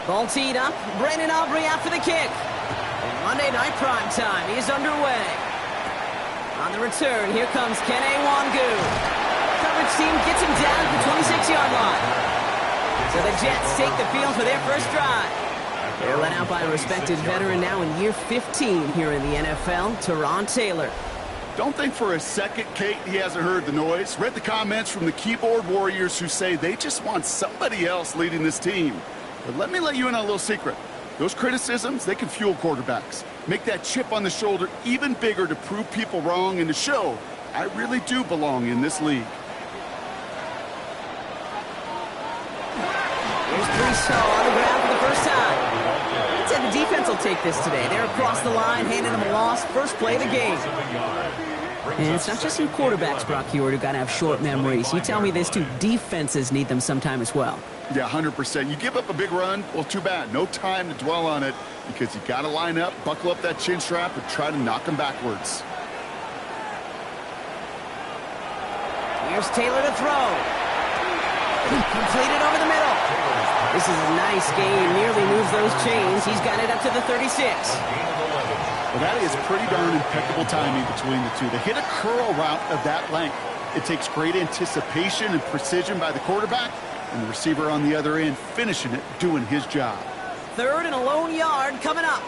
Ball teed up. Brandon Aubrey after the kick. And Monday night prime time is underway. On the return, here comes Kene Wangu. Coverage team gets him down at the 26-yard line. So the Jets take the field for their first drive. They're led out by a respected veteran now in year 15 here in the NFL, Teron Taylor. Don't think for a second, Kate, he hasn't heard the noise. Read the comments from the keyboard warriors who say they just want somebody else leading this team. But let me let you in on a little secret. Those criticisms, they can fuel quarterbacks. Make that chip on the shoulder even bigger to prove people wrong and to show I really do belong in this league. Here's Brees on the ground for the first time. I'd say the defense will take this today. They're across the line, handing them a loss. First play of the game. And it's not just some quarterbacks, Brock Heward, who got to have short memories. You tell me this too, defenses need them sometime as well. Yeah, 100%. You give up a big run, well, too bad. No time to dwell on it because you got to line up, buckle up that chin strap, and try to knock them backwards. Here's Taylor to throw. Completed over the middle. This is a nice game. Nearly moves those chains. He's got it up to the 36. Well, that is pretty darn impeccable timing between the two. To hit a curl route of that length, it takes great anticipation and precision by the quarterback, and the receiver on the other end finishing it, doing his job. Third and a lone yard coming up.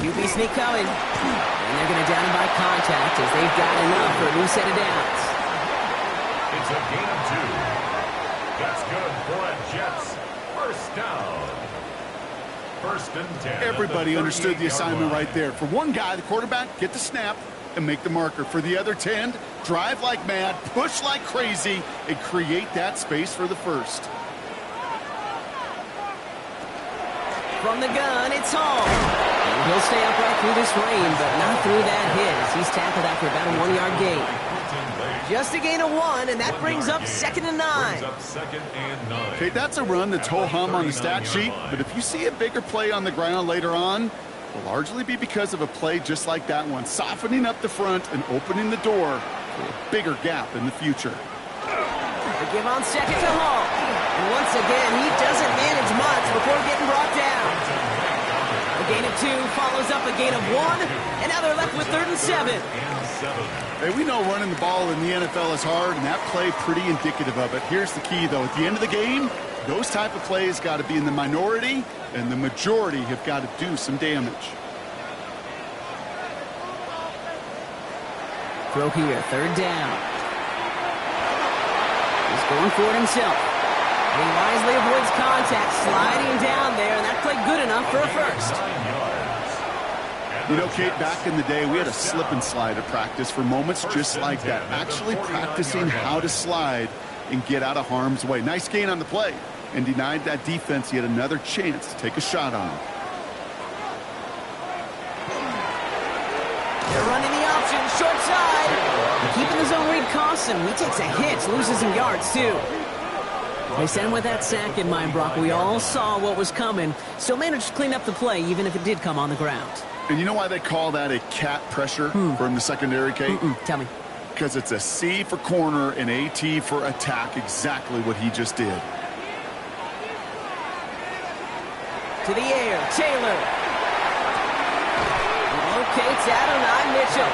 QB sneak coming. And they're going to down him by contact as they've got enough for a new set of downs. It's a gain of 2. That's good for a Jets first down. First and 10. Everybody understood the assignment right there. For one guy, the quarterback, get the snap and make the marker. For the other 10, drive like mad, push like crazy, and create that space for the first. From the gun, it's Hall. And he'll stay upright through this rain, but not through that hit as he's tackled after about a 1-yard gain. Just a gain of 1, and that brings up 2nd and 9. Okay, that's a run that's ho-hum on the stat sheet, but if you see a bigger play on the ground later on, it will largely be because of a play just like that one, softening up the front and opening the door for a bigger gap in the future. The give on second to Hall. And once again, he doesn't manage much before getting brought down. A gain of 2 follows up a gain of 1, and now they're left with 3rd and 7. Hey, we know running the ball in the NFL is hard, and that play pretty indicative of it. Here's the key, though. At the end of the game, those type of plays got to be in the minority, and the majority have got to do some damage. Throw here, 3rd down. He's going for it himself. He wisely avoids contact, sliding down there, and that played good enough for a first. You know, Kate, back in the day, we had a slip and slide at practice for moments just like that. Actually practicing how to slide and get out of harm's way. Nice gain on the play and denied that defense yet another chance to take a shot on him. They're running the option, short side. Keeping the zone read costs him. He takes a hit, loses some yards, too. They sent him with that sack in mind, Brock. We all saw what was coming. Still managed to clean up the play, even if it did come on the ground. And you know why they call that a cat pressure from the secondary, Kate? Tell me. Because it's a C for corner and a T for attack, exactly what he just did. To the air, Taylor. Locates Adonai Mitchell.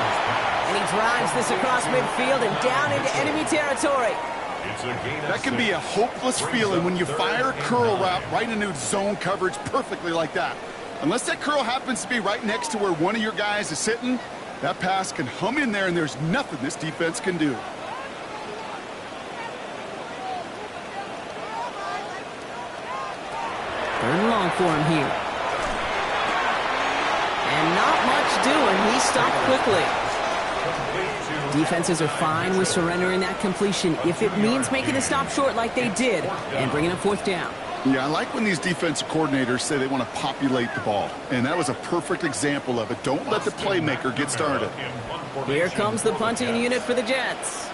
And he drives this across midfield and down into enemy territory. That can be a hopeless feeling when you fire a curl route right into zone coverage perfectly like that. Unless that curl happens to be right next to where one of your guys is sitting, that pass can hum in there and there's nothing this defense can do. Third and long for him here. And not much doing. He stopped quickly. Defenses are fine with surrendering that completion if it means making a stop short like they did and bringing up 4th down. Yeah, I like when these defensive coordinators say they want to populate the ball. And that was a perfect example of it. Don't let the playmaker get started. Here comes the punting unit for the Jets.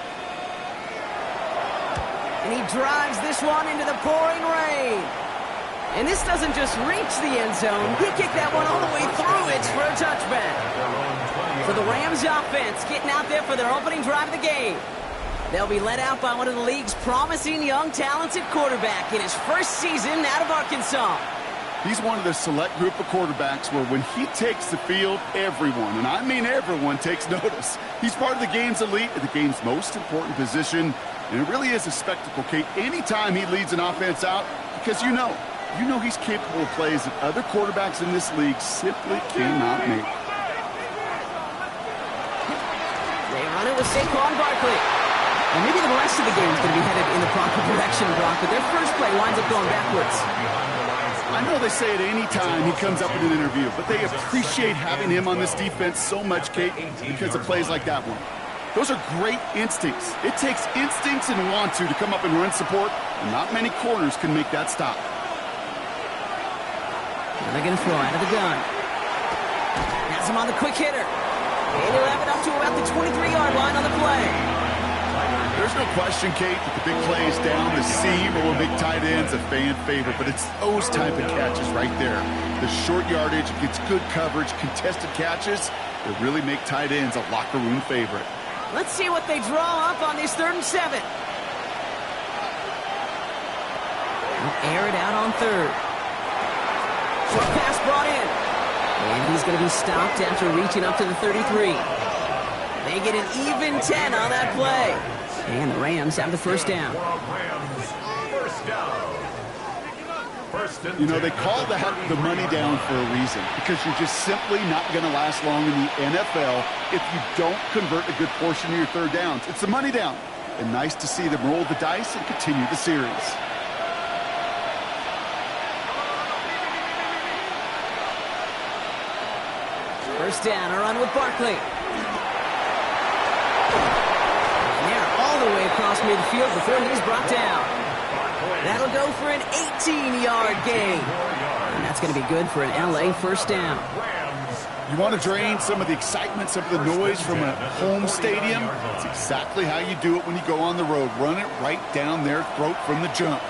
And he drives this one into the pouring rain. And this doesn't just reach the end zone. He kicked that one all the way through it for a touchback. For the Rams offense, getting out there for their opening drive of the game. They'll be led out by one of the league's promising young, talented quarterback in his first season out of Arkansas. He's one of the select group of quarterbacks where when he takes the field, everyone, and I mean everyone, takes notice. He's part of the game's elite at the game's most important position, and it really is a spectacle, Kate, anytime he leads an offense out, because you know he's capable of plays that other quarterbacks in this league simply cannot make. They run it with Saquon Barkley. And maybe the rest of the game is going to be headed in the proper direction, Brock, but their first play winds up going backwards. I know they say it any time he comes up in an interview, but they appreciate having him on this defense so much, Kate, because of plays like that one. Those are great instincts. It takes instincts and want to come up and run support, and not many corners can make that stop. Now they're going to throw out of the gun. Has him on the quick hitter. And he'll have it up to about the 23-yard line on the play. There's no question, Kate, that the big plays down the seam or big tight ends a fan favorite, but it's those type of catches right there. The short yardage, gets good coverage, contested catches that really make tight ends a locker room favorite. Let's see what they draw up on this 3rd and 7. They'll air it out on 3rd. Short pass brought in. And he's going to be stopped after reaching up to the 33. They get an even 10 on that play. And the Rams have the first down. You know, they call that the money down for a reason, because you're just simply not going to last long in the NFL if you don't convert a good portion of your 3rd downs. It's the money down. And nice to see them roll the dice and continue the series. First down, a run with Barkley. All the way across midfield before he's brought down. That'll go for an 18-yard gain. And that's going to be good for an LA first down. You want to drain some of the excitement, some of the noise from a home stadium? It's exactly how you do it when you go on the road. Run it right down their throat from the jump.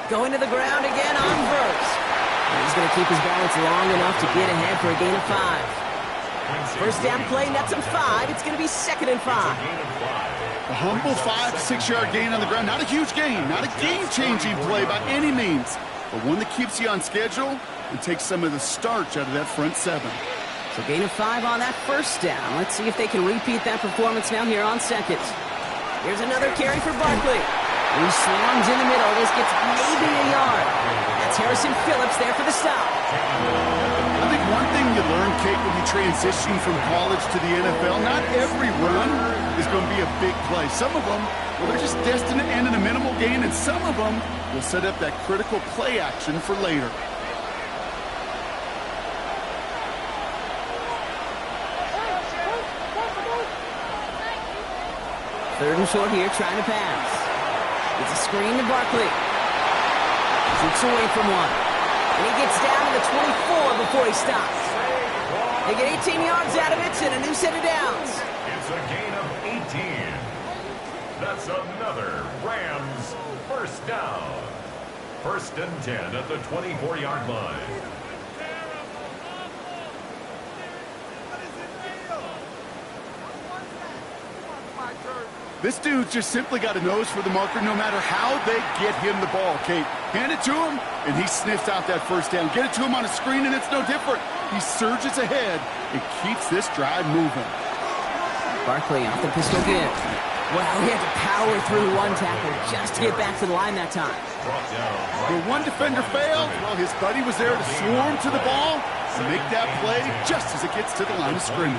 Going to the ground again on Verse. He's going to keep his balance long enough to get ahead for a gain of 5. First down play, nets him 5. It's going to be 2nd and 5. A humble 5 to 6 yard gain on the ground. Not a huge gain, not a game-changing play by any means, but one that keeps you on schedule and takes some of the starch out of that front 7. So gain of 5 on that first down. Let's see if they can repeat that performance now here on 2nd. Here's another carry for Barkley. He slams in the middle. This gets maybe a yard. That's Harrison Phillips there for the stop. I think one thing you learn, Kate, when you transition from college to the NFL, not every run is going to be a big play. Some of them, well, they're just destined to end in a minimal gain, and some of them will set up that critical play action for later. Third and short here, trying to pass. It's a screen to Barkley. Shoots away from one. And he gets down to the 24 before he stops. They get 18 yards out of it and a new set of downs. It's a gain of 18. That's another Rams first down. 1st and 10 at the 24-yard line. This dude's just simply got a nose for the marker no matter how they get him the ball, Kate. Hand it to him, and he sniffs out that first down. Get it to him on a screen, and it's no different. He surges ahead and keeps this drive moving. Barkley off the pistol give. Well, he had to power through one tackle just to get back to the line that time. The one defender failed. Well, his buddy was there to swarm to the ball and make that play just as it gets to the line of scrimmage.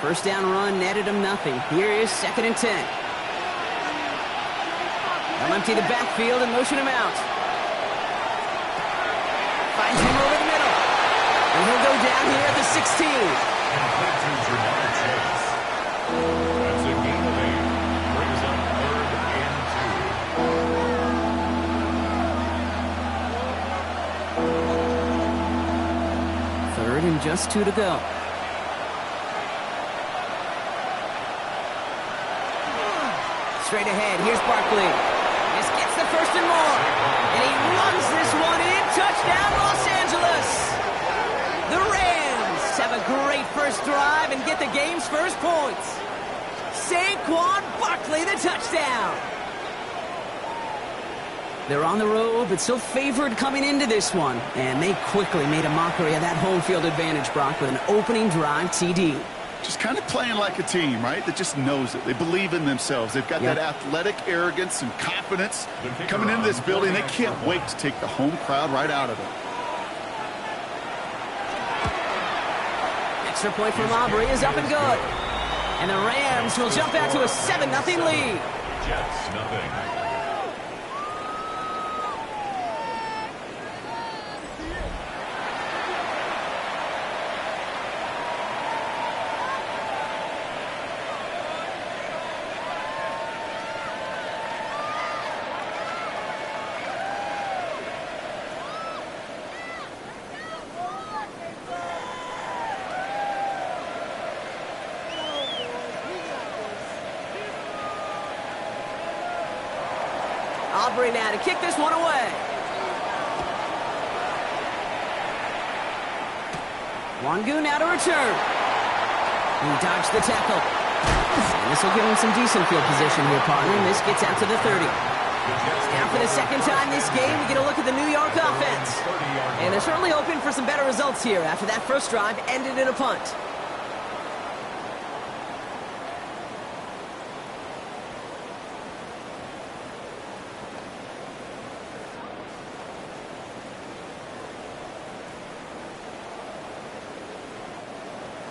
First down run netted him nothing. Here is 2nd and 10. They'll empty the backfield and motion him out. Finds him over the middle. And he'll go down here at the 16. That's a gain of 8. Brings up 3rd and 2. 3rd and just 2 to go. Straight ahead, here's Barkley. This gets the 1st and more. And he runs this one in. Touchdown, Los Angeles. the game's first points. Saquon Barkley, the touchdown. They're on the road, but still favored coming into this one. And they quickly made a mockery of that home field advantage, Brock, with an opening drive TD. Just kind of playing like a team, right? That just knows it. They believe in themselves. They've got that athletic arrogance and confidence. Coming into this building, they can't wait to take the home crowd right out of it. Extra point from Aubrey is up and good. And the Rams will jump out to a 7-0 lead. Jets, nothing. Aubrey now to kick this one away. Wangu now to return. He dodged the tackle. And this will give him some decent field position here, partner. And this gets out to the 30. Now for the second time this game, we get a look at the New York offense. And they're certainly hoping for some better results here after that first drive ended in a punt.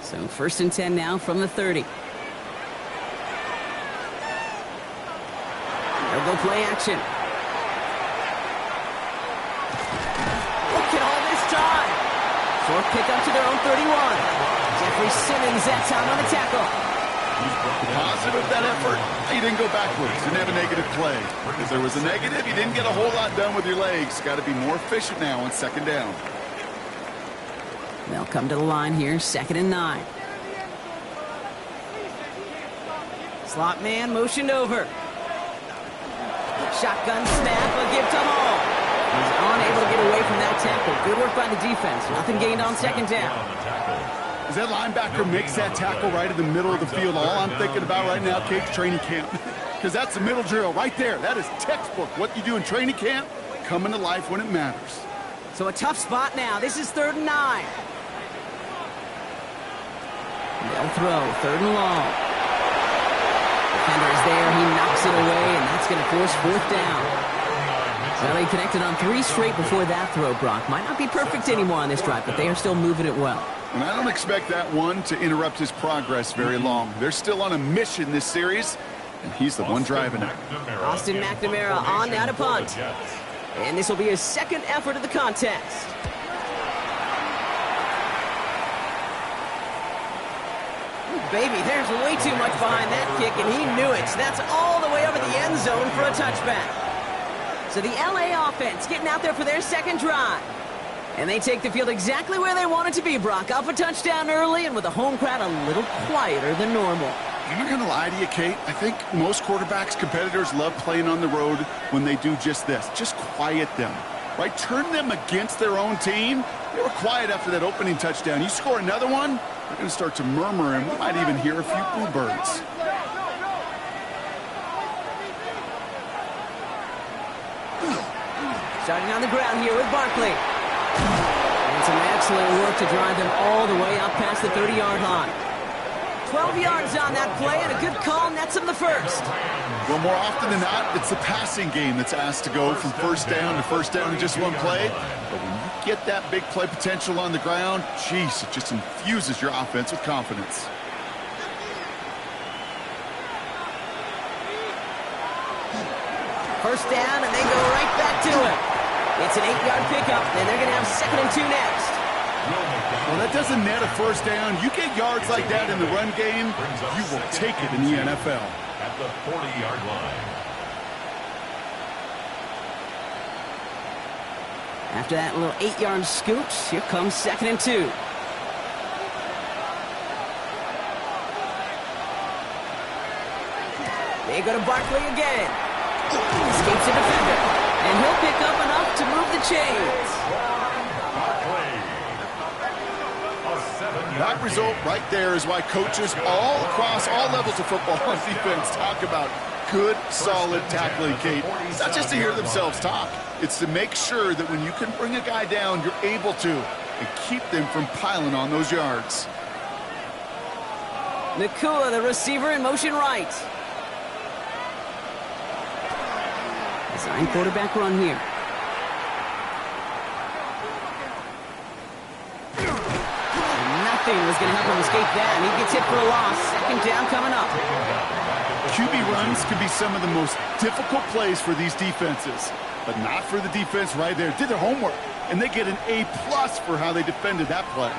So 1st and 10 now from the 30. They'll go play action. Look at all this time. Short pickup to their own 31. Jeffrey Simmons that time on the tackle. Positive that effort. He didn't go backwards. Didn't have a negative play. If there was a negative, you didn't get a whole lot done with your legs. Got to be more efficient now on 2nd down. They'll come to the line here, 2nd and 9. Slot man motioned over. Shotgun snap, a give to Hall. He's unable to get away from that tackle. Good work by the defense. Nothing gained on 2nd down. As that linebacker makes that tackle right in the middle of the field, all I'm thinking about right now, Kate, training camp. Because that's the middle drill right there. That is textbook. What you do in training camp, coming to life when it matters. So a tough spot now. This is 3rd and 9. They'll throw, 3rd and long. Defender is there, he knocks it away, and that's going to force 4th down. Well, he connected on 3 straight before that throw, Brock. Might not be perfect anymore on this drive, but they are still moving it well. And I don't expect that one to interrupt his progress very long. They're still on a mission this series, and he's the one driving it. Austin McNamara on now to punt. And this will be his 2nd effort of the contest. Baby, there's way too much behind that kick, and he knew it. That's all the way over the end zone for a touchback. So the LA offense getting out there for their 2nd drive. And they take the field exactly where they want it to be, Brock. Up a touchdown early, and with the home crowd a little quieter than normal. I'm not going to lie to you, Kate. I think most quarterbacks, competitors love playing on the road when they do just this. Just quiet them, right? Turn them against their own team. They were quiet after that opening touchdown. You score another one, they're going to start to murmur, and we might even hear a few bluebirds. Starting on the ground here with Barkley. And some excellent work to drive them all the way up past the 30-yard line. 12 yards on that play, and a good call nets him the 1st. Well, more often than not, it's the passing game that's asked to go from 1st down to 1st down in just one play. But when you get that big play potential on the ground, geez, it just infuses your offense with confidence. First down, and they go right back to it. It's an 8-yard pickup, and they're going to have 2nd and 2 next. Well, that doesn't net a first down. You get yards like that in the run game, you will take it in the NFL. At the 40-yard line. After that little 8-yard scooch, here comes 2nd and 2. They go to Barkley again. Escapes a defender. And he'll pick up enough to move the chains. Barkley. A 7-yard That result right there is why coaches all across all levels of football on defense talk about good, solid tackling, Kate. It's not just to hear themselves talk. It's to make sure that when you can bring a guy down, you're able to, and keep them from piling on those yards. Nakua, the receiver, in motion right. Design quarterback run here. Nothing was going to help him escape that, and he gets hit for a loss. Second down coming up. QB runs can be some of the most difficult plays for these defenses, but not for the defense right there. Did their homework, and they get an A+ for how they defended that play.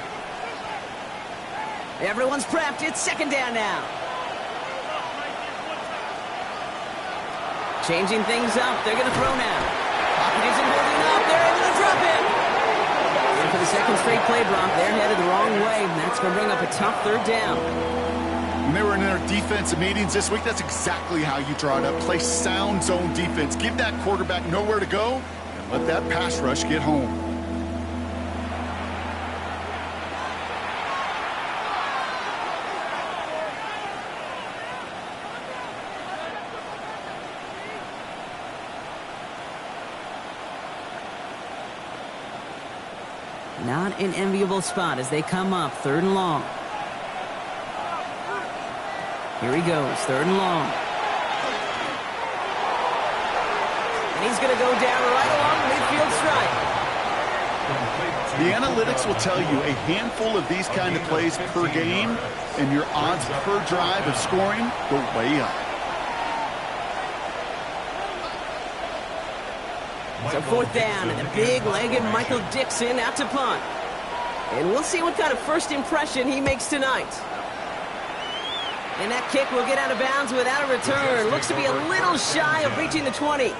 Everyone's prepped. It's second down now. Changing things up. They're going to throw now. Pocket isn't holding up. They're able to drop it. And for the second straight play, Brock, they're headed the wrong way, and that's going to bring up a tough third down. When they were in their defensive meetings this week, that's exactly how you draw it up. Play sound zone defense. Give that quarterback nowhere to go, and let that pass rush get home. Not an enviable spot as they come up, third and long. Here he goes, third and long. And he's going to go down right along the midfield stripe. The analytics will tell you a handful of these kind of plays per game, and your odds per drive of scoring go way up. So fourth down, and the big-legged Michael Dixon out to punt. And we'll see what kind of first impression he makes tonight. And that kick will get out of bounds without a return. Looks to be a little shy of reaching the 20.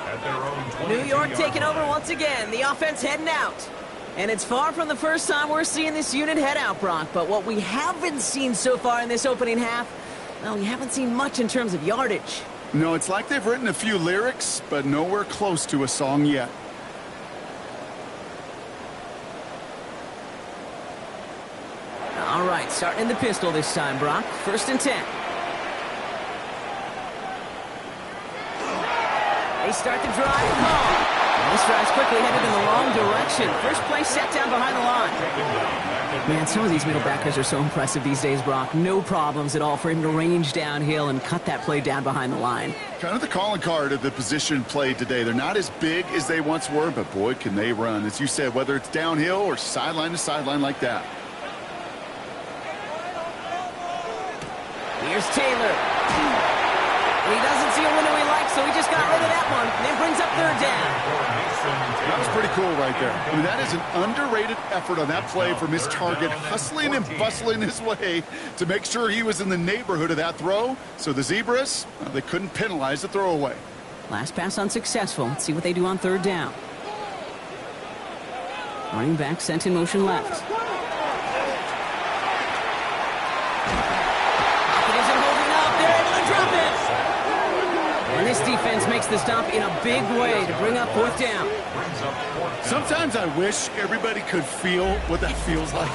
New York taking over once again. The offense heading out. And it's far from the first time we're seeing this unit head out, Brock. But what we haven't seen so far in this opening half, well, we haven't seen much in terms of yardage. No, it's like they've written a few lyrics, but nowhere close to a song yet. All right, starting in the pistol this time, Brock. First and 10. They start the drive. And this drive's quickly headed in the wrong direction. First play set down behind the line. Man, some of these middle backers are so impressive these days, Brock. No problems at all for him to range downhill and cut that play down behind the line. Kind of the calling card of the position played today. They're not as big as they once were, but boy, can they run. As you said, whether it's downhill or sideline to sideline like that. Here's Taylor. And he doesn't see a window he likes, so he just got rid of that one. And then brings up third down. That was pretty cool right there. I mean, that is an underrated effort on that play from his target, hustling and bustling his way to make sure he was in the neighborhood of that throw. So the Zebras, well, they couldn't penalize the throwaway. Last pass unsuccessful. Let's see what they do on third down. Running back sent in motion left. And this defense makes the stop in a big way to bring up fourth down. Sometimes I wish everybody could feel what that feels like.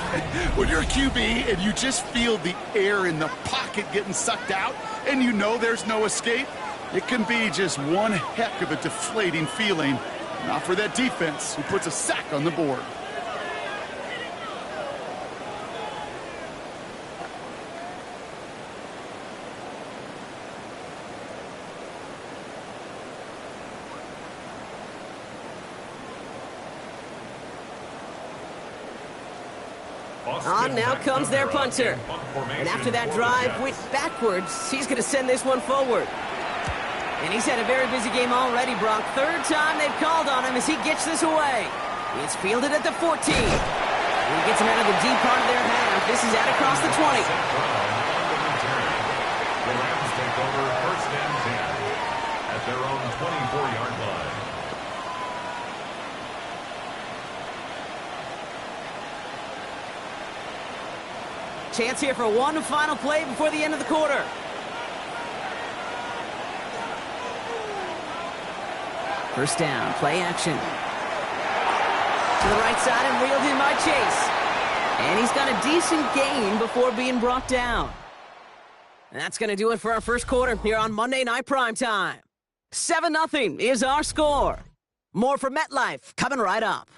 When you're a QB and you just feel the air in the pocket getting sucked out and you know there's no escape, it can be just one heck of a deflating feeling. Not for that defense who puts a sack on the board. On now comes their punter. And after that drive went backwards, he's going to send this one forward. And he's had a very busy game already, Brock. Third time they've called on him as he gets this away. It's fielded at the 14. And he gets him out of the deep part of their half. This is out across the 20. The Rams take over first and 10 at their own 24-yard line. Chance here for one final play before the end of the quarter. First down, play action. To the right side and reeled in by Chase. And he's got a decent gain before being brought down. And that's going to do it for our first quarter here on Monday Night Primetime. 7-0 is our score. More from MetLife coming right up.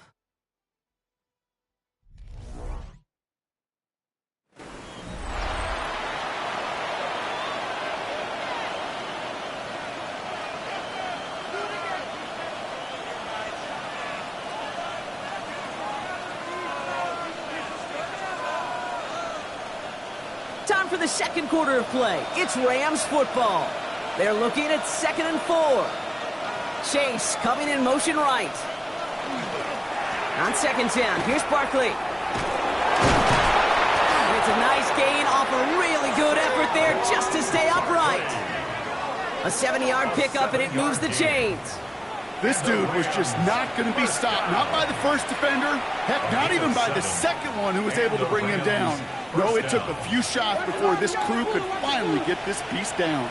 Time for the second quarter of play. It's Rams football. They're looking at 2nd and 4. Chase coming in motion right. On 2nd down, here's Barkley. And it's a nice gain off a really good effort there just to stay upright. A 70-yard pickup, and it moves the chains. This dude was just not going to be stopped. Not by the first defender. Heck, not even by the second one who was able to bring him down. No, it took a few shots before this crew could finally get this piece down.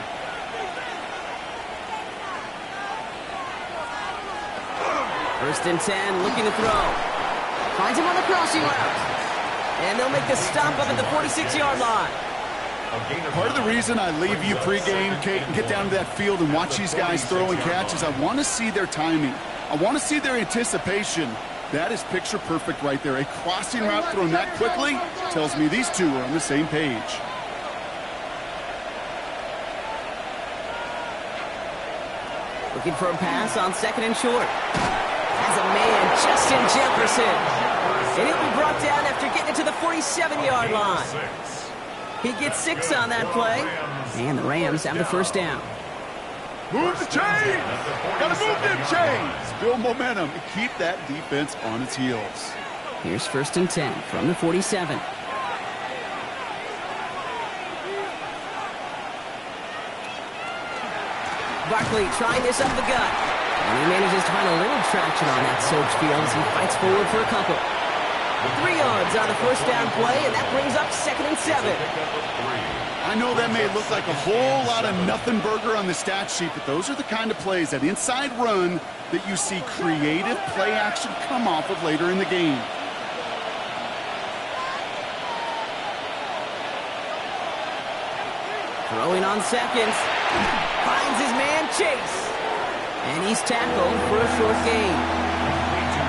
First and 10, looking to throw. Finds him on the crossing route. And they'll make the stop up at the 46-yard line. Part of the reason I leave you pregame, Kate, and get down to that field and watch these guys throw and catch is I want to see their timing. I want to see their anticipation. That is picture perfect right there. A crossing route thrown that quickly tells me these two are on the same page. Looking for a pass on 2nd and short. Has a man, Justin Jefferson. And he'll be brought down after getting it to the 47-yard line. He gets 6 on that play. And the Rams have the first down. Move the chains! Gotta move them chains! Build momentum and keep that defense on its heels. Here's 1st and 10 from the 47. Barkley trying this up the gut. And he manages to find a little traction on that surge field as he fights forward for a couple. 3 yards on the first down play, and that brings up 2nd and 7. I know that may look like a whole lot of nothing burger on the stat sheet, but those are the kind of plays, that inside run, that you see creative play action come off of later in the game. Throwing on 2nd. Finds his man, Chase. And he's tackled for a short gain.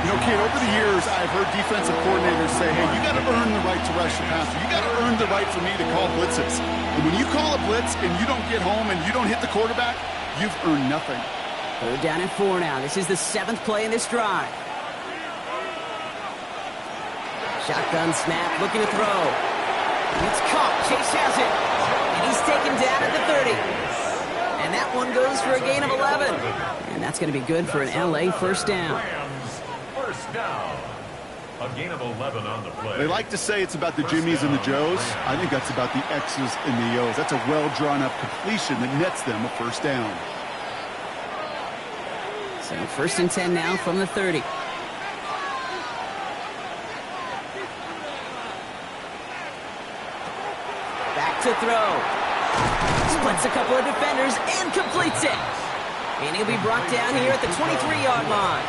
You know, kid, over the years, I've heard defensive coordinators say, hey, you got to earn the right to rush the passer. You got to earn the right for me to call blitzes. And when you call a blitz and you don't get home and you don't hit the quarterback, you've earned nothing. 3rd down and 4 now. This is the 7th play in this drive. Shotgun snap, looking to throw. It's caught. Chase has it. And he's taken down at the 30. And that one goes for a gain of 11. And that's going to be good for an LA first down. First down. A gain of 11 on the play. They like to say it's about the Jimmies and the Joes. I think that's about the X's and the O's. That's a well-drawn-up completion that nets them a first down. So 1st and 10 now from the 30. Back to throw. Splits a couple of defenders and completes it. And he'll be brought down here at the 23-yard line.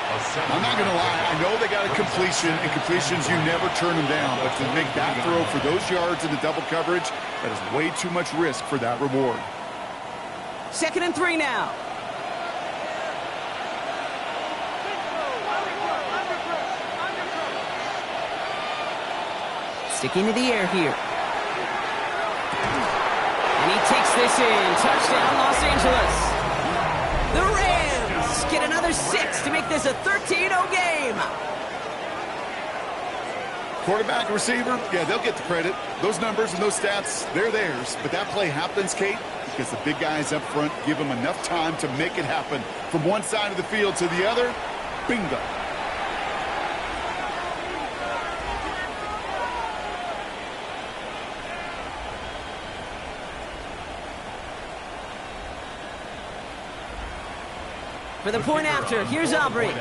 I'm not going to lie. I know they got a completion, and completions, you never turn them down. But to make that throw for those yards in the double coverage, that is way too much risk for that reward. 2nd and 3 now. Sticking to the air here. And he takes this in. Touchdown, Los Angeles. The Rams get another 6 to make this a 13-0 game. Quarterback, receiver, yeah, they'll get the credit. Those numbers and those stats, they're theirs. But that play happens, Kate, because the big guys up front give them enough time to make it happen. From one side of the field to the other, bingo. For the point after, here's Aubrey.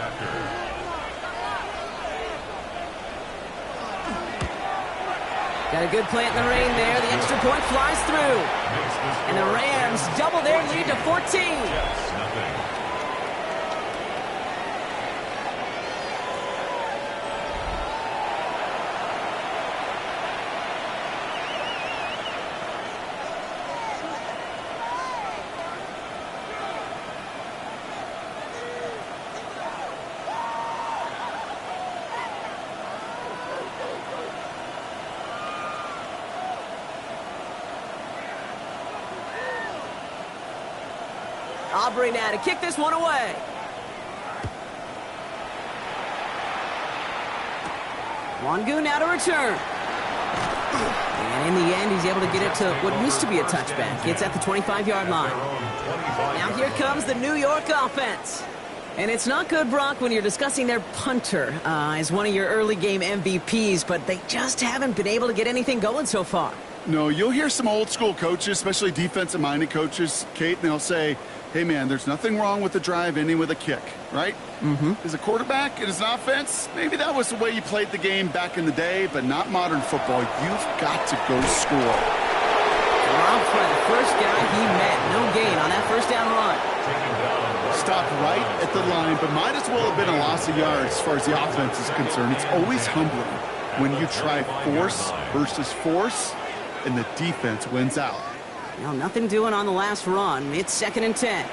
Got a good plant in the rain there. The extra point flies through. And the Rams double their lead to 14. Aubrey now to kick this one away. Wangu now to return. And in the end, he's able to get it to what used to be a touchback. It's at the 25-yard line. Now here comes the New York offense. And it's not good, Brock, when you're discussing their punter as one of your early game MVPs, but they just haven't been able to get anything going so far. No, you'll hear some old school coaches, especially defensive-minded coaches, Kate, and they'll say, hey, man, there's nothing wrong with the drive ending with a kick, right? As a quarterback and as an offense, maybe that was the way you played the game back in the day, but not modern football. You've got to go score. Dropped by the first guy he met. No gain on that first down run. Stopped right at the line, but might as well have been a loss of yards as far as the offense is concerned. It's always humbling when you try force versus force, and the defense wins out. Well, nothing doing on the last run. It's 2nd and 10.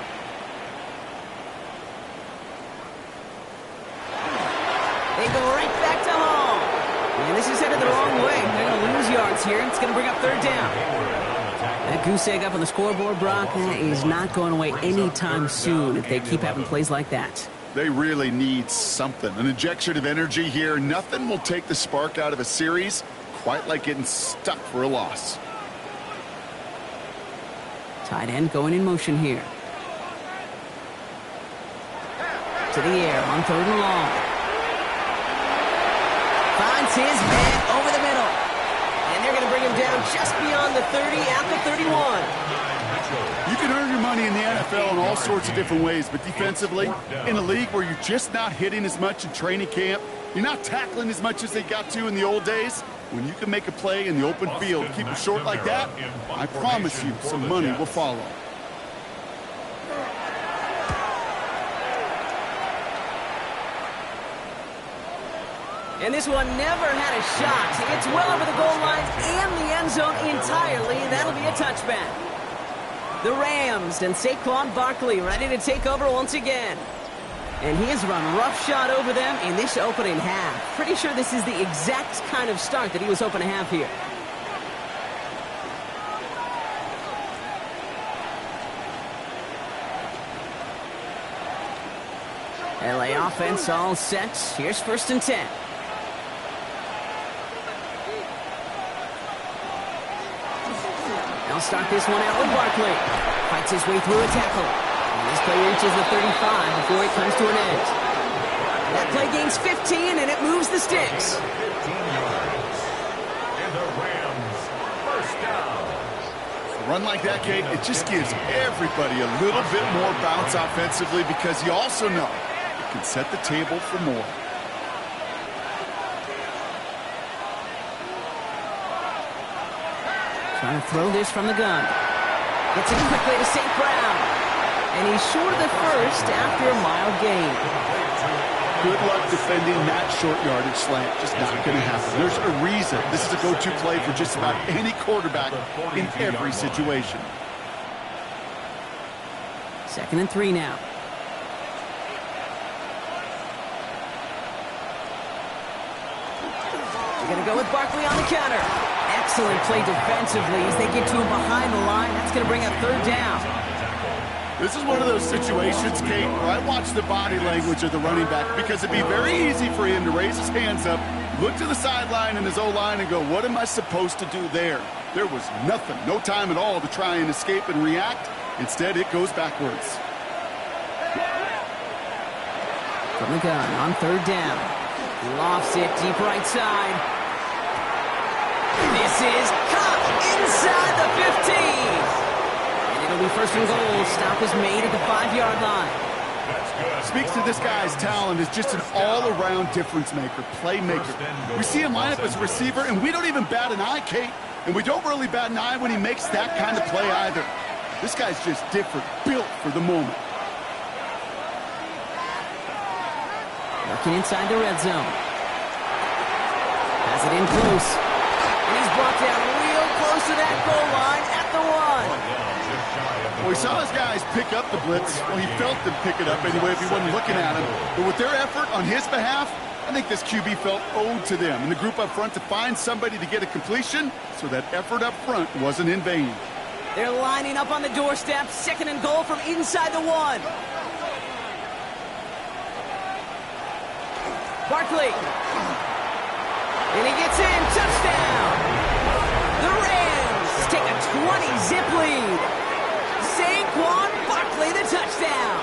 They go right back to home. And this is headed the wrong way. They're going to lose yards here. It's going to bring up 3rd down. That goose egg up on the scoreboard, Brock, is not going away anytime soon if they keep having plays like that. They really need something. An injection of energy here. Nothing will take the spark out of a series quite like getting stuck for a loss. Tight end going in motion here. To the air on 3rd and long. Finds his man over the middle. And they're going to bring him down just beyond the 30 at the 31. You can earn your money in the NFL in all sorts of different ways, but defensively, in a league where you're just not hitting as much in training camp, you're not tackling as much as they got to in the old days, when you can make a play in the open field, keep it short like that, I promise you some money will follow. And this one never had a shot. It's well over the goal line and the end zone entirely. That'll be a touchback. The Rams and Saquon Barkley ready to take over once again. And he has run roughshod over them in this opening half. Pretty sure this is the exact kind of start that he was hoping to have here. LA offense all set. Here's 1st and 10. They'll start this one out with Barkley. Fights his way through a tackle. And this play reaches the 35 before it comes to an end. That play gains 15, and it moves the sticks. 15 yards. And the Rams, 1st down. A run like that, Kate, it just gives everybody a little bit more bounce offensively because you also know it can set the table for more. Trying to throw this from the gun. Gets it quickly to St. Brown. And he's short of the first after a mild gain. Good luck defending that short yardage slant. Just not going to happen. There's a reason this is a go-to play for just about any quarterback in every situation. 2nd and 3 now. They're going to go with Barkley on the counter. Excellent play defensively as they get to him behind the line. That's going to bring up 3rd down. This is one of those situations, Kate, where I watch the body language of the running back because it'd be very easy for him to raise his hands up, look to the sideline and his O-line and go, what am I supposed to do there? There was nothing, no time at all to try and escape and react. Instead, it goes backwards. From the gun on 3rd down. Lofts it deep right side. This is caught inside the 15. And it'll be 1st and goal. Stop is made at the 5-yard line. Speaks to this guy's talent as just an all-around difference maker, playmaker. We see him line up as a receiver, and we don't even bat an eye, Kate. And we don't really bat an eye when he makes that kind of play either. This guy's just different, built for the moment. Working inside the red zone. Has it in close. And he's brought down real close to that goal line at the 1. Well, we saw his guys pick up the blitz. Well, he felt them pick it up anyway if he wasn't looking at him. But with their effort on his behalf, I think this QB felt owed to them and the group up front to find somebody to get a completion so that effort up front wasn't in vain. They're lining up on the doorstep. 2nd and goal from inside the 1. Barkley. And he gets in. Touchdown. The Rams take a 20-zip lead. Saquon Barkley, the touchdown.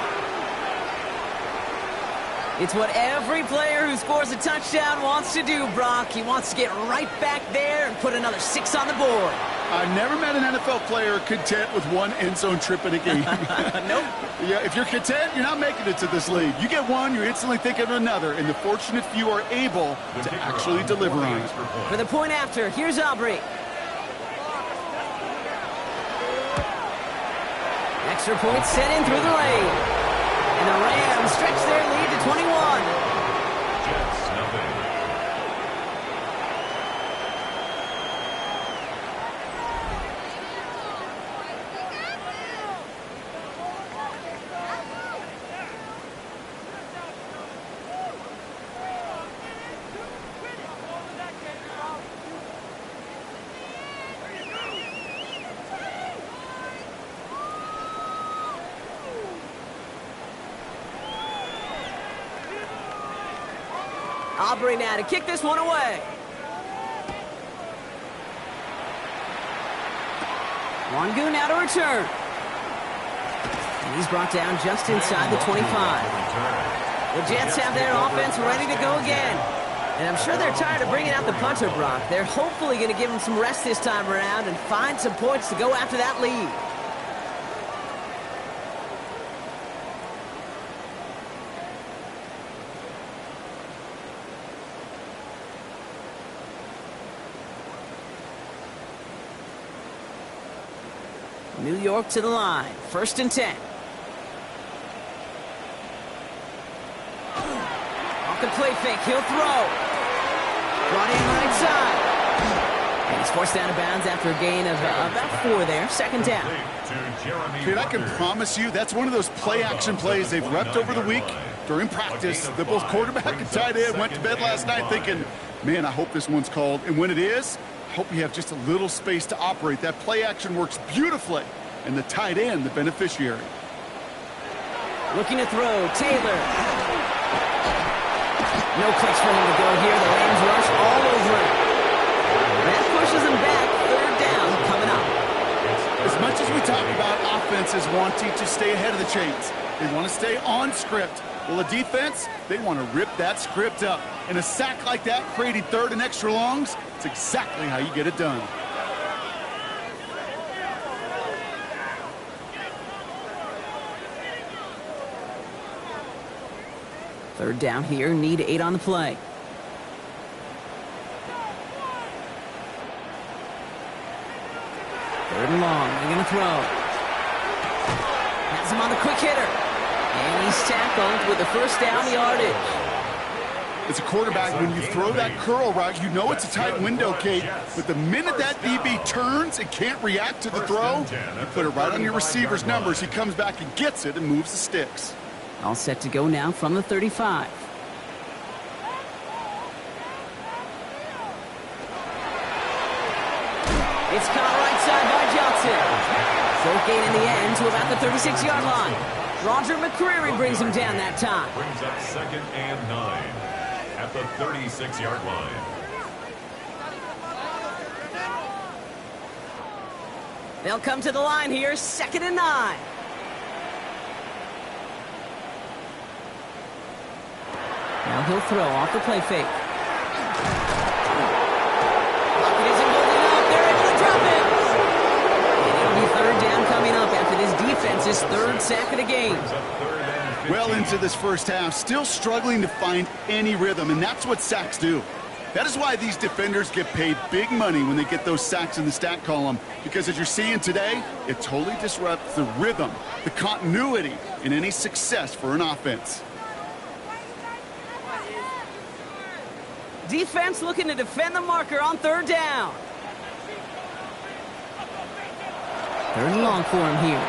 It's what every player who scores a touchdown wants to do, Brock. He wants to get right back there and put another 6 on the board. I've never met an NFL player content with one end zone trip in a game. Nope. Yeah, if you're content, you're not making it to this league. You get one, you're instantly thinking of another, and the fortunate few are able to actually deliver on it. For the point after, here's Aubrey. Extra point set in through the lane. And the Rams stretch their lead to 21. Jets, nothing. Aubrey now to kick this one away. Wangu now to return. And he's brought down just inside the 25. The Jets have their offense ready to go again. And I'm sure they're tired of bringing out the punter, Brock. They're hopefully going to give him some rest this time around and find some points to go after that lead. New York to the line. 1st and 10. Off the play fake. He'll throw. Brought in right side. And he's forced out of bounds after a gain of about 4 there. 2nd down. Dude, I can promise you that's one of those play-action plays they've repped over the week during practice. The both quarterback and tight end went to bed last night thinking, man, I hope this one's called. And when it is, I hope you have just a little space to operate. That play action works beautifully, and the tight end, the beneficiary. Looking to throw, Taylor. No clicks for him to go here. The Rams rush all over him. That pushes him back. 3rd down coming up. As much as we talk about offenses wanting to stay ahead of the chains, they want to stay on script. Well, the defense, they want to rip that script up. And a sack like that, creating 3rd and extra longs, it's exactly how you get it done. Third down here, need 8 on the play. Third and long, they're going to throw. Has him on the quick hitter. And he's tackled with the 1st down yardage. As a quarterback, when you throw that curl route, you know it's a tight window, Kate. But the minute that DB turns and can't react to the throw, you put it right on your receiver's numbers. He comes back and gets it and moves the sticks. All set to go now from the 35. It's caught right side by Johnson. Short gain in the end to about the 36-yard line. Roger McCreary brings him down that time. Brings up 2nd and 9 at the 36-yard line. They'll come to the line here, 2nd and 9. Now he'll throw off the play fake. Lockett isn't holding up. They're able to drop it. And it'll be 3rd down coming up after this defense's 3rd sack of the game. Well into this first half, still struggling to find any rhythm, and that's what sacks do. That is why these defenders get paid big money when they get those sacks in the stat column, because as you're seeing today, it totally disrupts the rhythm, the continuity in any success for an offense. Defense looking to defend the marker on 3rd down. 3rd and long for him here.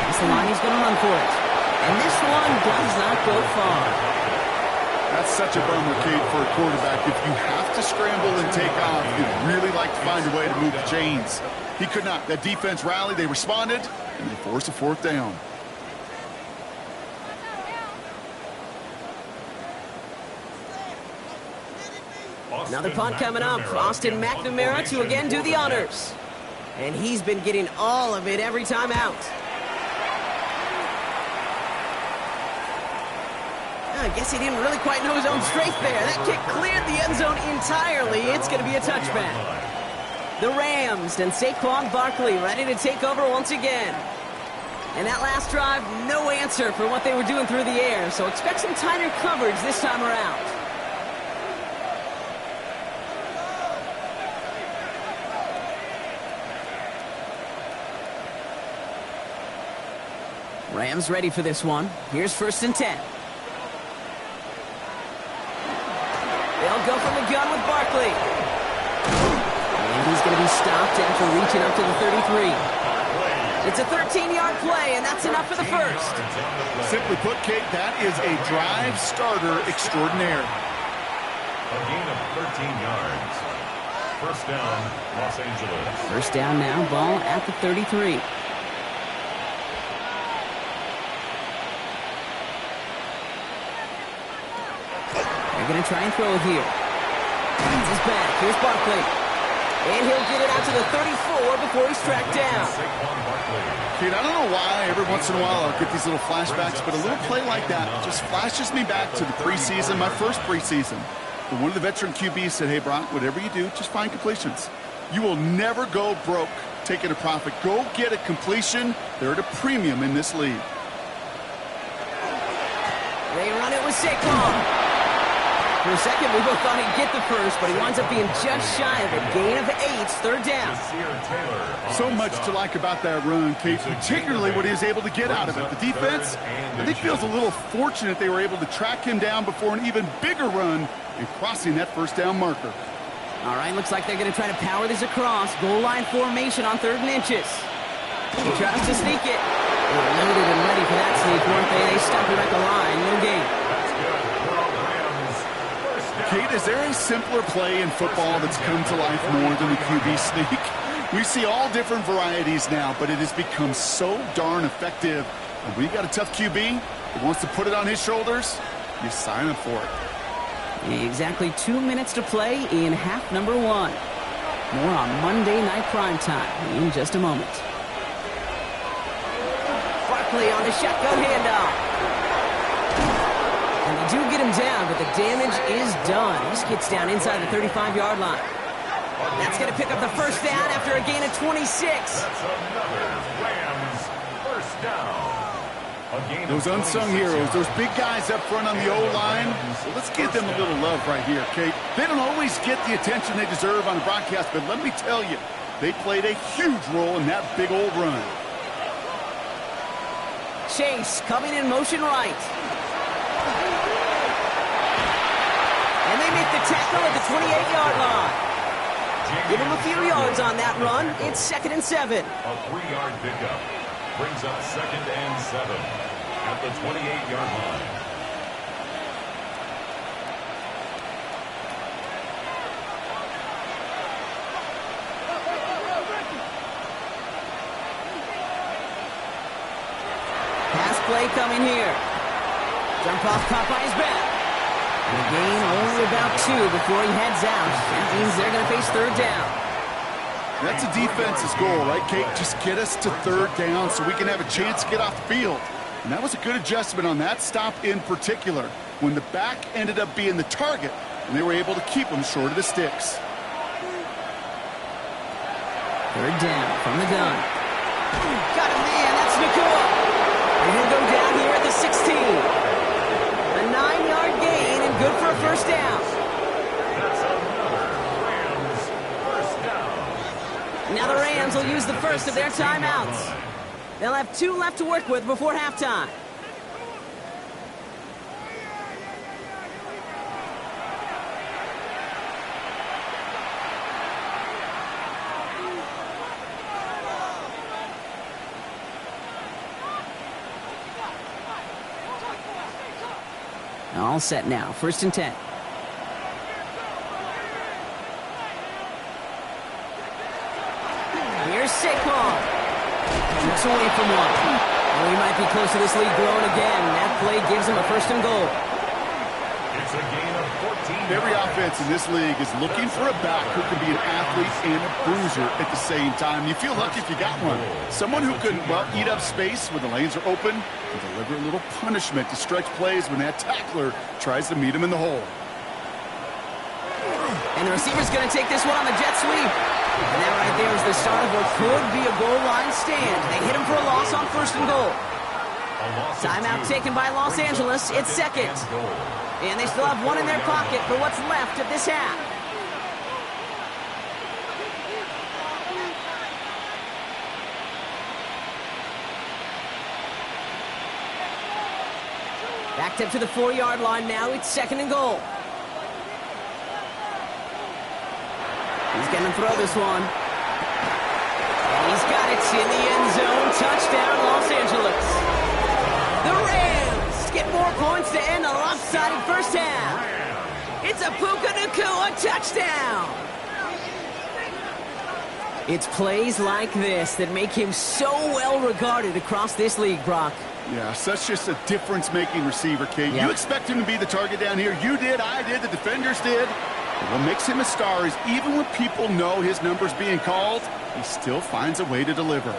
That's the line he's going to run for it. And this one does not go far. That's That's such a bummer, Kate, for a quarterback. If you have to scramble and take off, you'd really like to find a way to move the chains. He could not. That defense rallied, they responded, and they forced a fourth down. Another punt coming up. Austin McNamara to again do the honors. And he's been getting all of it every time out. I guess he didn't really quite know his own strength there. That kick cleared the end zone entirely. It's going to be a touchback. The Rams and Saquon Barkley ready to take over once again. And that last drive, no answer for what they were doing through the air. So expect some tighter coverage this time around. Rams ready for this one. Here's 1st and 10. They'll go from the gun with Barkley. And he's going to be stopped after reaching up to the 33. It's a 13-yard play, and that's enough for the first. Simply put, Kate, that is a drive starter extraordinaire. A gain of 13 yards. First down, Los Angeles. First down now, ball at the 33. They're going to try and throw it here. Finds his back. Here's Barkley. And he'll get it out to the 34 before he's tracked down. Kate, I don't know why every once in a while I'll get these little flashbacks, but a little play like that just flashes me back to the preseason, my first preseason. But one of the veteran QBs said, hey, Brock, whatever you do, just find completions. You will never go broke taking a profit. Go get a completion. They're at a premium in this league. They run it with Saquon. For a second, we both thought he'd get the first, but he winds up being just shy of a gain of 8, 3rd down. So much to like about that run, Kate, particularly what he was able to get out of it. The defense, I think, feels a little fortunate they were able to track him down before an even bigger run and crossing that 1st down marker. All right, looks like they're going to try to power this across. Goal line formation on 3rd and inches. He tries to sneak it. They're loaded and ready for that sneak, weren't they? They stop it at the line. No gain. Kate, is there a simpler play in football that's come to life more than the QB sneak? We see all different varieties now, but it has become so darn effective. And when you got a tough QB that wants to put it on his shoulders, you sign up for it. Exactly 2 minutes to play in half number 1. More on Monday Night Primetime in just a moment. Barkley on the shotgun handoff. And they do get him down, but the damage is done. He just gets down inside the 35-yard line. That's going to pick up the 1st down after a gain of 26. That's another Rams 1st down. Those unsung heroes, those big guys up front on the O-line, well, let's give them a little love right here, Kate. They don't always get the attention they deserve on the broadcast, but let me tell you, they played a huge role in that big old run. Chase coming in motion right. And they make the tackle at the 28-yard line. Give him a few yards on that run. It's 2nd and 7. A 3-yard pickup brings up 2nd and 7 at the 28-yard line. Pass play coming here. Jump off caught by his back. And a gain only about 2 before he heads out. That means they're going to face 3rd down. That's a defense's goal, right, Kate? Just get us to 3rd down so we can have a chance to get off the field. And that was a good adjustment on that stop in particular, when the back ended up being the target, and they were able to keep them short of the sticks. 3rd down from the gun. Got a man, that's Nakua. And he'll go down here at the 16. A 9-yard gain and good for a 1st down. That's another Rams 1st down. Now the Rams will use the first of their timeouts. They'll have 2 left to work with before halftime. all set now. 1st and 10. Here's Saquon. Looks away from one. Oh, he might be close to this lead growing again. That play gives him a 1st and goal. It's a gain of 14. Every offense in this league is looking for a back who can be an athlete and a bruiser at the same time. You feel lucky if you got one. Someone who can, well, eat up space when the lanes are open and deliver a little punishment to stretch plays when that tackler tries to meet him in the hole. And the receiver's going to take this one on the jet sweep. And that right there is the start of what could be a goal line stand. They hit him for a loss on 1st and goal. Timeout taken by Los Angeles. It's 2nd. And they still have one in their pocket for what's left of this half. Backed up to the 4-yard line now. It's 2nd and goal. He's going to throw this one. And he's got it in the end zone. Touchdown, Los Angeles. The Rams get 4 points to end a lopsided first half. It's a Puka Nacua touchdown. It's plays like this that make him so well regarded across this league, Brock. Yeah, such just a difference-making receiver, Kate. Yep. You expect him to be the target down here. You did, I did, the defenders did. But what makes him a star is even when people know his number's being called, he still finds a way to deliver.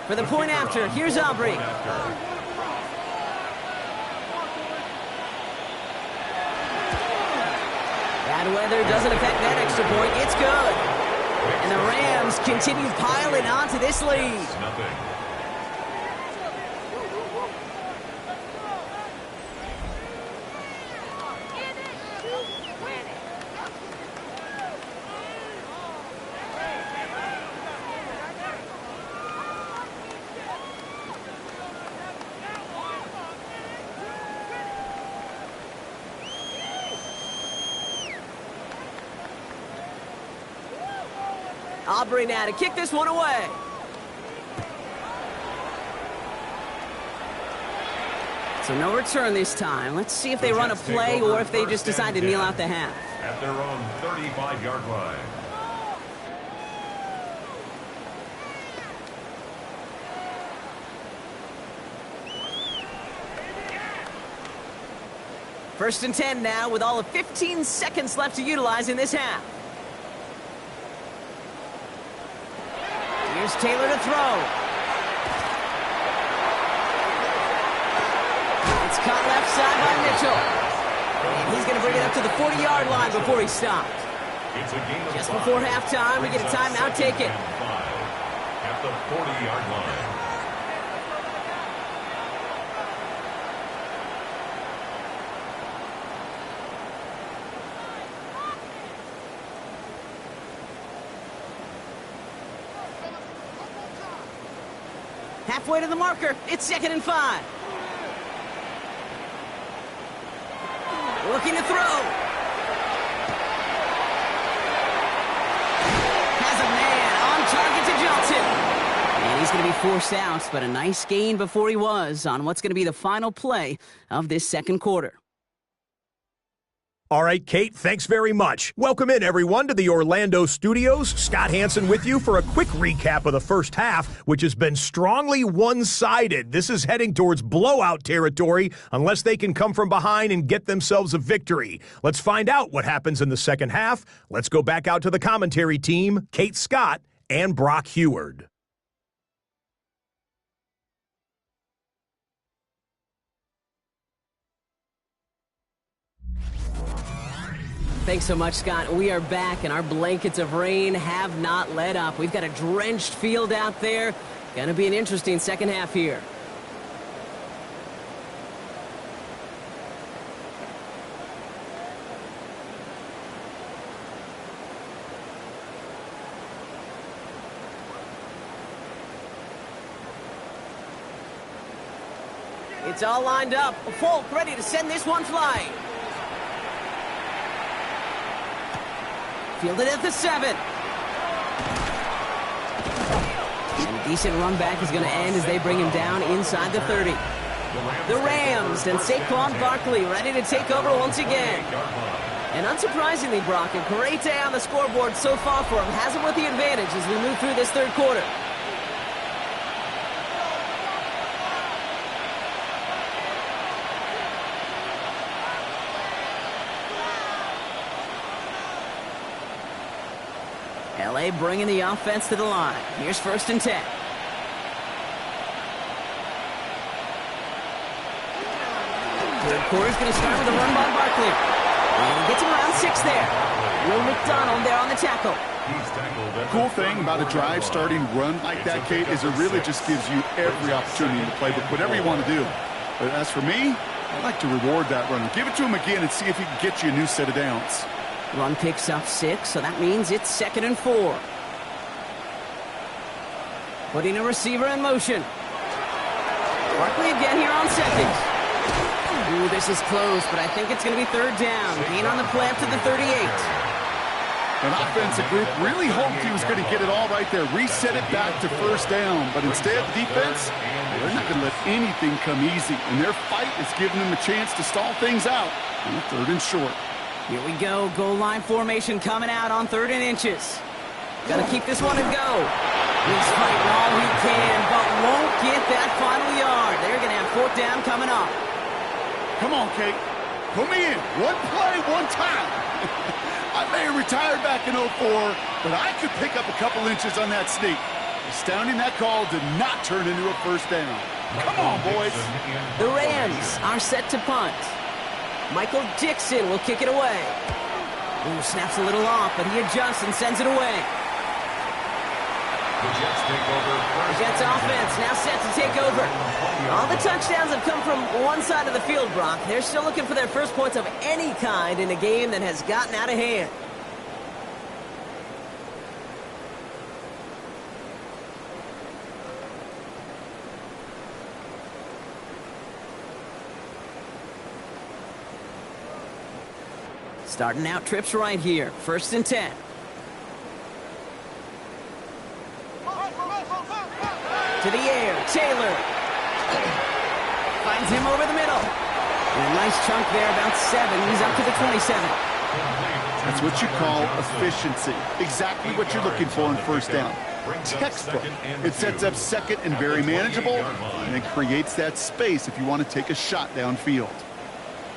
For the point after, here's Aubrey. Bad weather doesn't affect that extra point. It's good. And the Rams continue piling onto this lead. Aubrey now to kick this one away. So no return this time. Let's see if they run a play or if they just decide to kneel out the half. At their own 35-yard line. First and 10 now with all of 15 seconds left to utilize in this half. Here's Taylor to throw. It's caught left side by Mitchell. And he's going to bring it up to the 40-yard line before he stopped. Just before halftime, we get a timeout taken. At the 40-yard line. Halfway to the marker. It's 2nd and 5. Looking to throw. Has a man on target to Johnson. And he's going to be forced out, but a nice gain before he was on what's going to be the final play of this second quarter. All right, Kate, thanks very much. Welcome in, everyone, to the Orlando studios. Scott Hansen with you for a quick recap of the first half, which has been strongly one-sided. This is heading towards blowout territory unless they can come from behind and get themselves a victory. Let's find out what happens in the second half. Let's go back out to the commentary team, Kate Scott and Brock Heward. Thanks so much, Scott. We are back, and our blankets of rain have not let up. We've got a drenched field out there. Going to be an interesting second half here. It's all lined up. Folk ready to send this one flying. Fielded at the 7. And decent run back is going to end as they bring him down inside the 30. The Rams and Saquon Barkley ready to take over once again. And unsurprisingly, Brock, a great day on the scoreboard so far for him. Has him with the advantage as we move through this third quarter. LA bringing the offense to the line. Here's 1st and 10. Third quarter's going to start with a run by Barkley. And he gets him around 6 there. Will McDonald there on the tackle. Cool thing about a drive starting run like that, Kate, is it really just gives you every opportunity in the playbook, whatever you want to do. But as for me, I like to reward that runner. Give it to him again and see if he can get you a new set of downs. Run picks up 6, so that means it's 2nd and 4. Putting a receiver in motion. Barkley again here on 2nd. Ooh, this is close, but I think it's going to be 3rd down. Gain on the play up to the 38. An offensive group really hoped he was going to get it all right there, reset it back to 1st down. But instead, the defense, they're not going to let anything come easy. And their fight is giving them a chance to stall things out on 3rd and short. Here we go. Goal line formation coming out on 3rd and inches. Got to keep this one and go. He's fighting all he can, but won't get that final yard. They're going to have 4th down coming up. Come on, Kate. Put me in. One play, one time. I may have retired back in 04, but I could pick up a couple inches on that sneak. Astounding that call did not turn into a 1st down. Come on, boys. The Rams are set to punt. Michael Dixon will kick it away. Ooh, snaps a little off, but he adjusts and sends it away. The Jets offense now set to take over. All the touchdowns have come from one side of the field, Brock. They're still looking for their first points of any kind in a game that has gotten out of hand. Starting out trips right here. 1st and 10. To the air, Taylor. Finds him over the middle. And a nice chunk there, about 7. He's up to the 27. That's what you call efficiency. Exactly what you're looking for in 1st down. Textbook. It sets up 2nd and very manageable, and it creates that space if you want to take a shot downfield.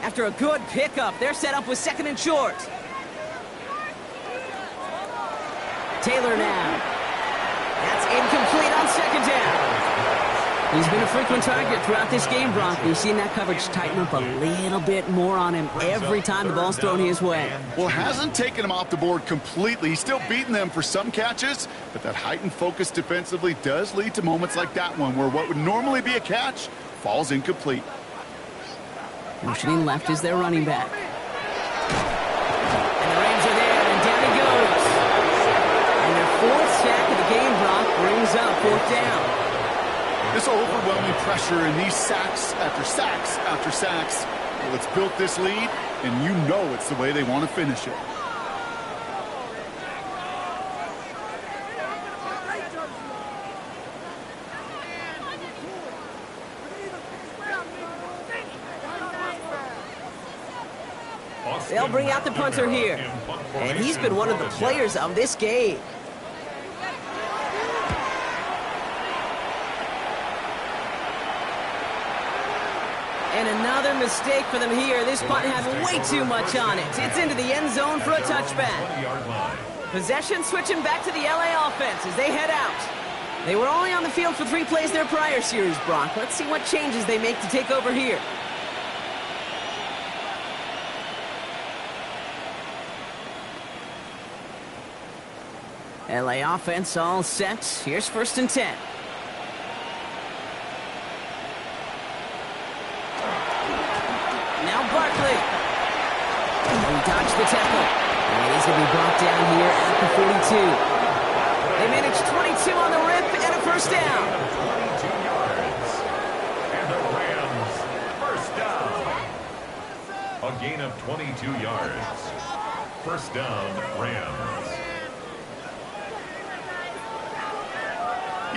After a good pickup, they're set up with 2nd and short. Taylor now. That's incomplete on 2nd down. He's been a frequent target throughout this game, Brock. We've seen that coverage tighten up a little bit more on him every time the ball's thrown his way. Well, hasn't taken him off the board completely. He's still beating them for some catches, but that heightened focus defensively does lead to moments like that one where what would normally be a catch falls incomplete. Motioning left is their running back. And the Rams are there, and down he goes. And their 4th sack of the game, Brock, brings up 4th down. This overwhelming pressure and these sacks after sacks after sacks, well, it's built this lead, and you know it's the way they want to finish it. They'll bring out the punter here. And he's been one of the players of this game. And another mistake for them here. This punt had way too much on it. It's into the end zone for a touchback. Possession switching back to the LA offense as they head out. They were only on the field for 3 plays their prior series, Brock. Let's see what changes they make to take over here. LA offense all set. Here's 1st and 10. Now Barkley. He dodged the tackle. And he's going to be brought down here at the 42. They managed 22 on the rip and a 1st down. 22 yards. And the Rams, 1st down. A gain of 22 yards. 1st down, Rams.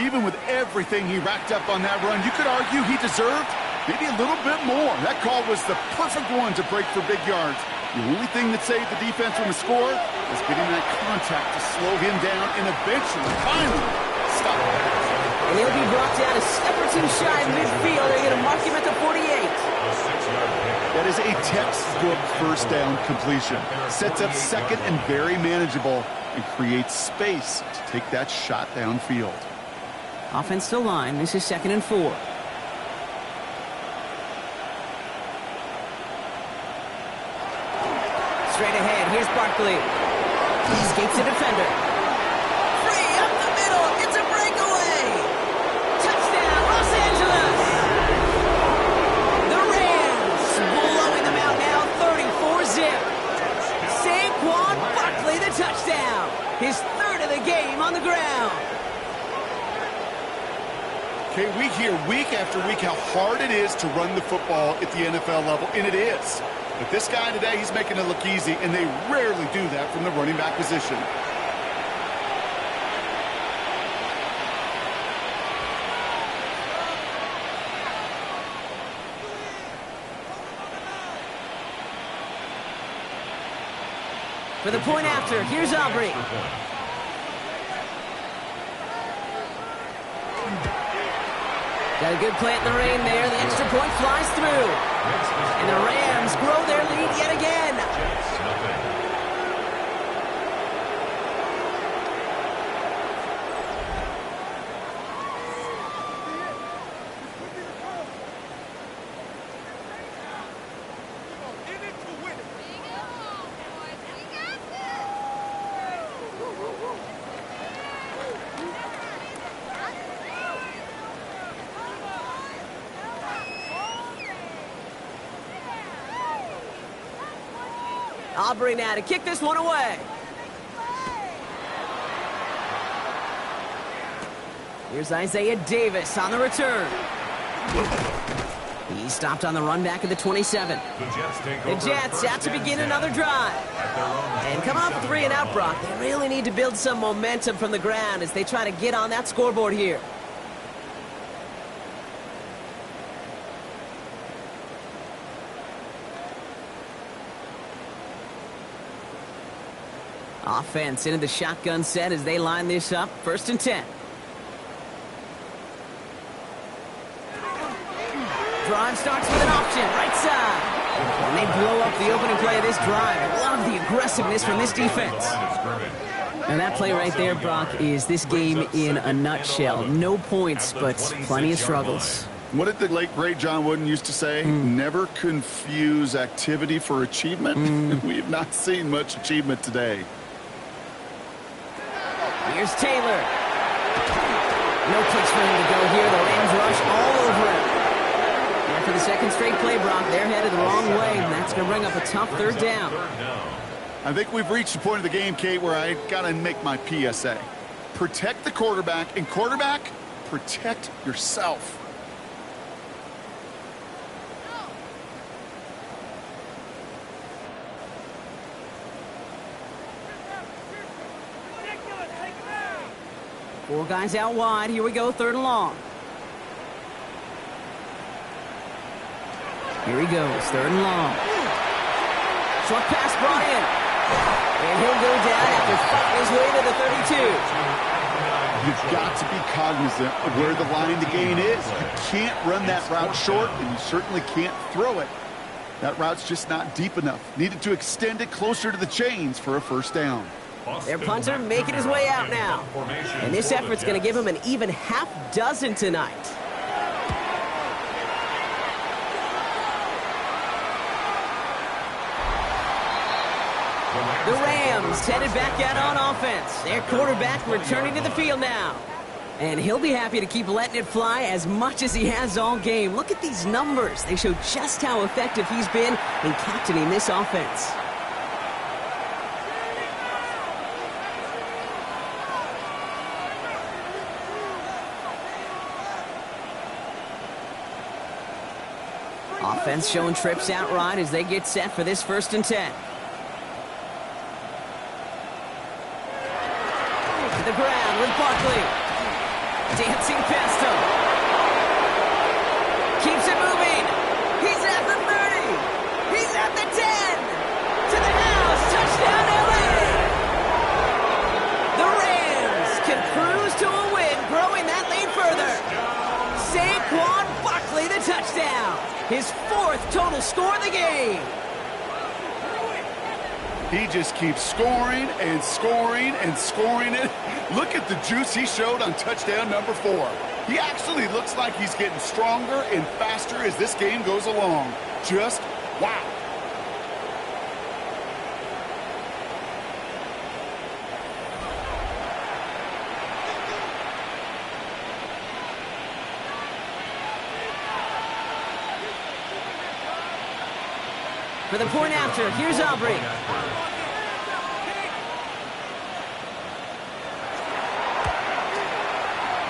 Even with everything he racked up on that run, you could argue he deserved maybe a little bit more. That call was the perfect one to break for big yards. The only thing that saved the defense from a score was getting that contact to slow him down and eventually, finally, stop it. And he'll be brought down a step or two shy of midfield. They're going to mark him at the 48. That is a textbook first down completion. Sets up second and very manageable and creates space to take that shot downfield. Offensive line, this is 2nd and 4. Straight ahead, here's Barkley. He escapes the defender. Free up the middle, it's a breakaway. Touchdown, Los Angeles. The Rams blowing them out now, 34-zip. Saquon Barkley, the touchdown. His 3rd of the game on the ground. Okay, we hear week after week how hard it is to run the football at the NFL level, and it is. But this guy today, he's making it look easy, and they rarely do that from the running back position. For the point after, here's Aubrey. Got a good plant in the rain there. The extra point flies through. And the Rams grow their lead yet again. Aubrey now to kick this one away. Here's Isaiah Davis on the return. He stopped on the run back at the 27. The Jets out to begin another drive. And coming off a 3-and-out, Brock, they really need to build some momentum from the ground as they try to get on that scoreboard here. Offense into the shotgun set as they line this up. 1st and 10. Drive starts with an option, right side. And they blow up the opening play of this drive. Love the aggressiveness from this defense. And that play right there, Brock, is this game in a nutshell. No points, but plenty of struggles. What did the late, great John Wooden used to say? Never confuse activity for achievement. We have not seen much achievement today. Here's Taylor. No kicks for him to go here. The Rams rush all over him. And for the 2nd straight play, Brock, they're headed the wrong way. And that's going to bring up a tough 3rd down. I think we've reached the point of the game, Kate, where I got to make my PSA. Protect the quarterback, and quarterback, protect yourself. Four guys out wide. Here we go, 3rd and long. Here he goes, 3rd and long. Short pass brought in. And he'll go down after fighting his way to the 32. You've got to be cognizant of where the line to gain is. You can't run that route short, and you certainly can't throw it. That route's just not deep enough. Needed to extend it closer to the chains for a 1st down. Their punter making his way out now. And this effort's going to give him an even half dozen tonight. The Rams headed back out on offense. Their quarterback returning to the field now. And he'll be happy to keep letting it fly as much as he has all game. Look at these numbers. They show just how effective he's been in captaining this offense. Offense showing trips outright as they get set for this 1st and 10. To the ground with Barkley. Dancing past him. Keeps it moving. He's at the 30. He's at the 10. To the house. Touchdown, LA. The Rams can cruise to a win, growing that lead further. Saquon Barkley, the touchdown. His 4th total score of the game. He just keeps scoring and scoring and scoring it. Look at the juice he showed on touchdown number 4. He actually looks like he's getting stronger and faster as this game goes along. Just wow. For the point after, here's Aubrey.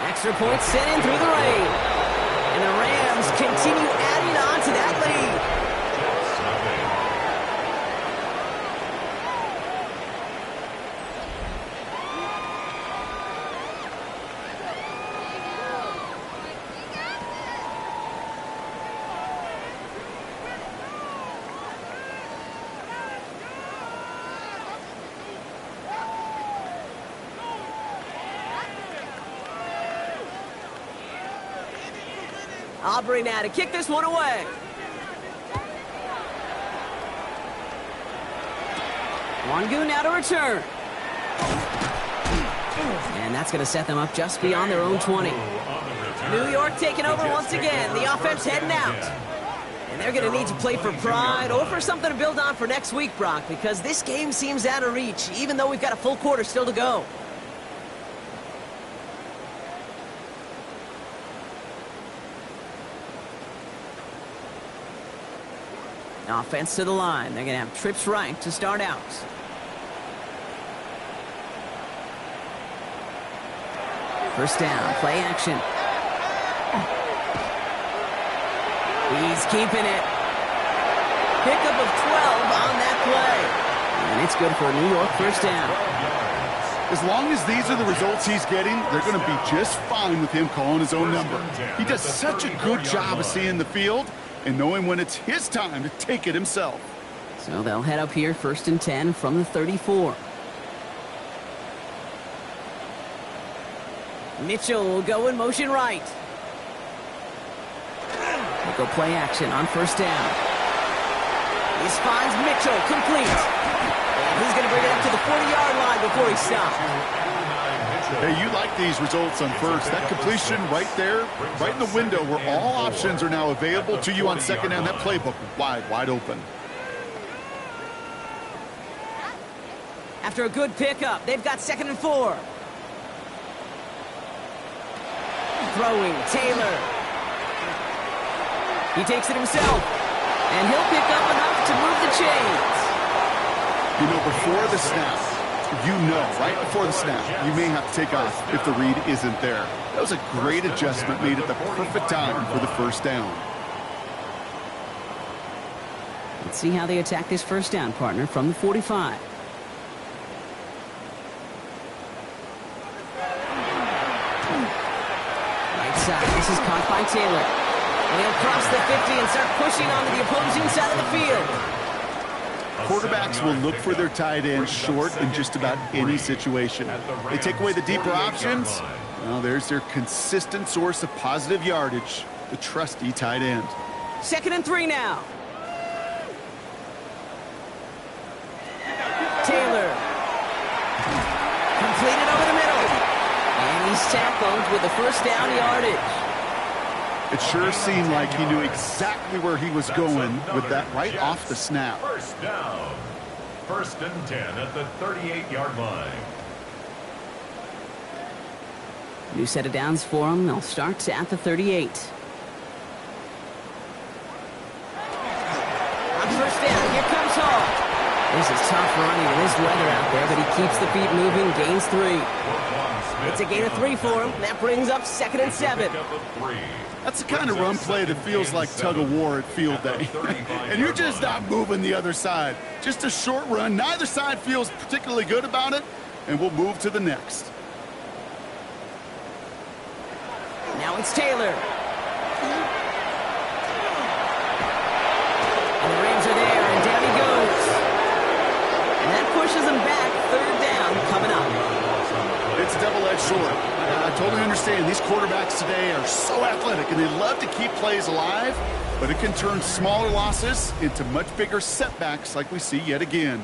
Extra point sent in through the rain. And the Rams continue adding on to that lead. Aubrey now to kick this one away. Wangu now to return. And that's going to set them up just beyond their own 20. New York taking over once again. The offense heading out. And they're going to need to play for pride or for something to build on for next week, Brock, because this game seems out of reach, even though we've got a full quarter still to go. Offense to the line. They're going to have trips right to start out. First down, play action. He's keeping it. Pickup of 12 on that play. And it's good for a New York first down. As long as these are the results he's getting, they're going to be just fine with him calling his own number. He does such a good job of seeing the field and knowing when it's his time to take it himself. So they'll head up here, 1st and 10 from the 34. Mitchell will go in motion right. They'll go play action on first down. This finds Mitchell complete. And he's going to bring it up to the 40-yard line before he stops. Hey, you like these results on first. That completion right there, right in the window where all options are now available to you on second down. That playbook wide open. After a good pickup, they've got 2nd and 4. Throwing, Taylor. He takes it himself. And he'll pick up enough to move the chains. You know, before the snap, right before the snap, you may have to take off if the read isn't there. That was a great adjustment made at the perfect time for the first down. Let's see how they attack this first down, partner, from the 45. Right side, this is caught by Taylor. And he'll cross the 50 and start pushing onto the opposing side of the field. Quarterbacks will look for their tight end short in just about any situation. They take away the deeper options. Well, there's their consistent source of positive yardage, the trusty tight end. 2nd and 3 now. Taylor. Completed over the middle. And he's tackled with the first down yardage. It sure seemed like he knew exactly where he was going with that right off the snap. First down. 1st and 10 at the 38-yard line. New set of downs for them. They'll start at the 38. On first down, here comes Hall. This is tough running in this weather out there, but he keeps the feet moving, gains 3. It's a gain of 3 for him. That brings up 2nd and 7. That's the kind of run play that feels like tug-of-war at field day. And you're just not moving the other side. Just a short run. Neither side feels particularly good about it, and we'll move to the next. It's Taylor. And the Rams are there, and down he goes. And that pushes him back. Third down coming up. It's a double-edged sword. I totally understand. These quarterbacks today are so athletic, and they love to keep plays alive, but it can turn smaller losses into much bigger setbacks like we see yet again.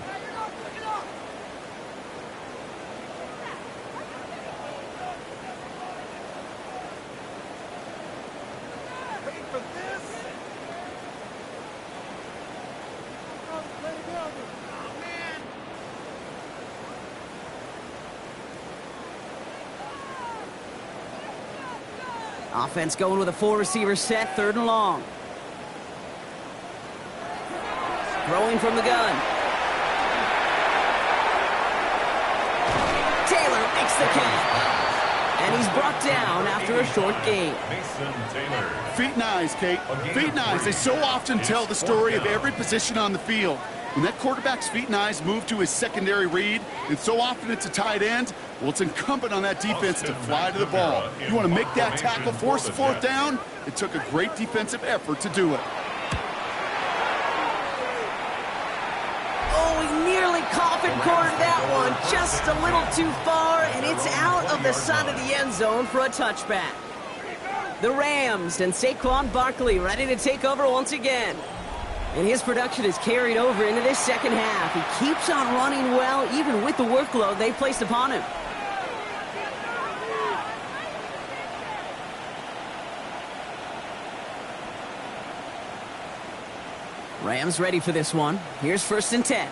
Offense going with a 4-receiver set, 3rd and long. Throwing from the gun. Taylor makes the catch. And he's brought down after a short gain. Mason Taylor. Feet and eyes, Kate. Feet and eyes. They so often tell the story of every position on the field. When that quarterback's feet and eyes move to his secondary read, and so often it's a tight end, well, it's incumbent on that defense to fly to the ball. You want to make that tackle, force the 4th down? It took a great defensive effort to do it. Oh, he nearly coffin cornered that one. Just a little too far, and it's out of the side of the end zone for a touchback. The Rams and Saquon Barkley ready to take over once again. And his production is carried over into this second half. He keeps on running well, even with the workload they placed upon him. Rams ready for this one. Here's 1st and 10.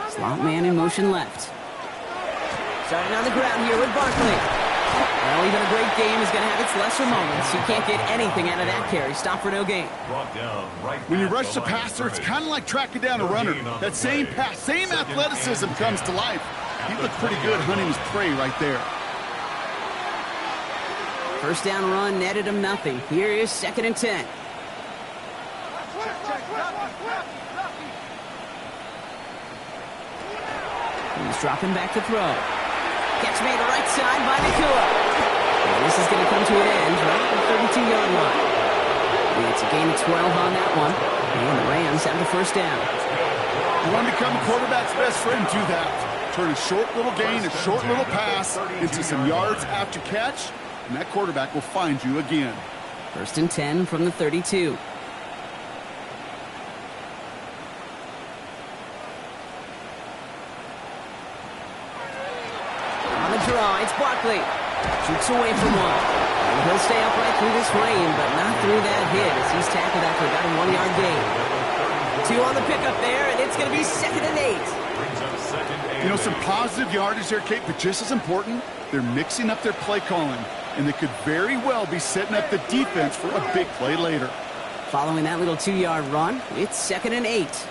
Slot man in motion left. Starting on the ground here with Barkley. Well, even a great game is going to have its lesser moments. You can't get anything out of that carry. Stop for no gain. When you rush the passer, it's kind of like tracking down a runner. That same pass, same athleticism comes to life. He looked pretty good hunting his prey right there. 1st down run netted him nothing. Here is 2nd and 10. He's dropping back to throw. Catch made the right side by Nakua. And this is going to come to an end right at the 32-yard line. And it's a gain of 12 on that one. And the Rams have the 1st down. You want to become a quarterback's best friend, do that. Turn a short little gain, a short little pass into some yards after catch, and that quarterback will find you again. 1st and 10 from the 32. Draw. It's Barkley. Shoots away from one. And he'll stay upright through this rain, but not through that hit as he's tackled after about a 1-yard gain. 2 on the pickup there, and it's going to be 2nd and 8. You know, some positive yardage there, Kate, but just as important, they're mixing up their play calling, and they could very well be setting up the defense for a big play later. Following that little 2-yard run, it's 2nd and 8.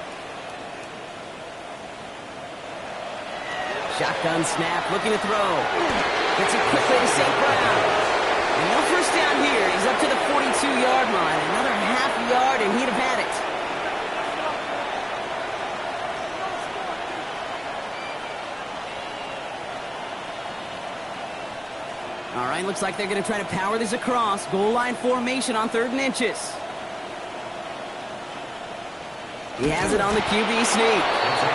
Shotgun snap, looking to throw. Gets it quickly to St. Brown. And no 1st down here. He's up to the 42-yard line. Another half yard, and he'd have had it. All right, looks like they're going to try to power this across. Goal line formation on 3rd and inches. He has it on the QB sneak.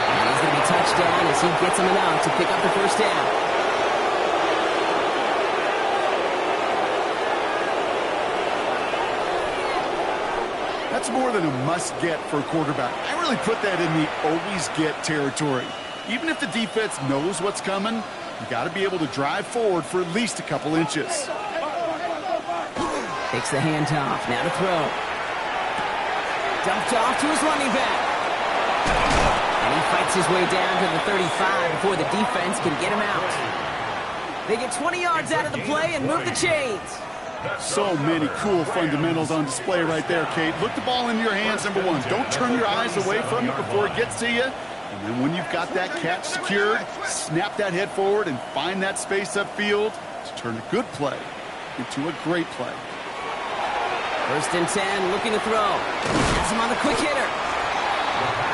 And he's going to be touchdown as he gets him enough to pick up the 1st down. That's more than a must-get for a quarterback. I really put that in the always-get territory. Even if the defense knows what's coming, you got to be able to drive forward for at least a couple inches. Takes the handoff. Now to throw. Dumped off to his running back. And he fights his way down to the 35 before the defense can get him out. They get 20 yards out of the play and move the chains. So many cool fundamentals on display right there, Kate. Look the ball into your hands, number one. Don't turn your eyes away from it before it gets to you. And then when you've got that catch secured, snap that head forward and find that space upfield to turn a good play into a great play. 1st and 10, looking to throw. Has him on the quick hitter.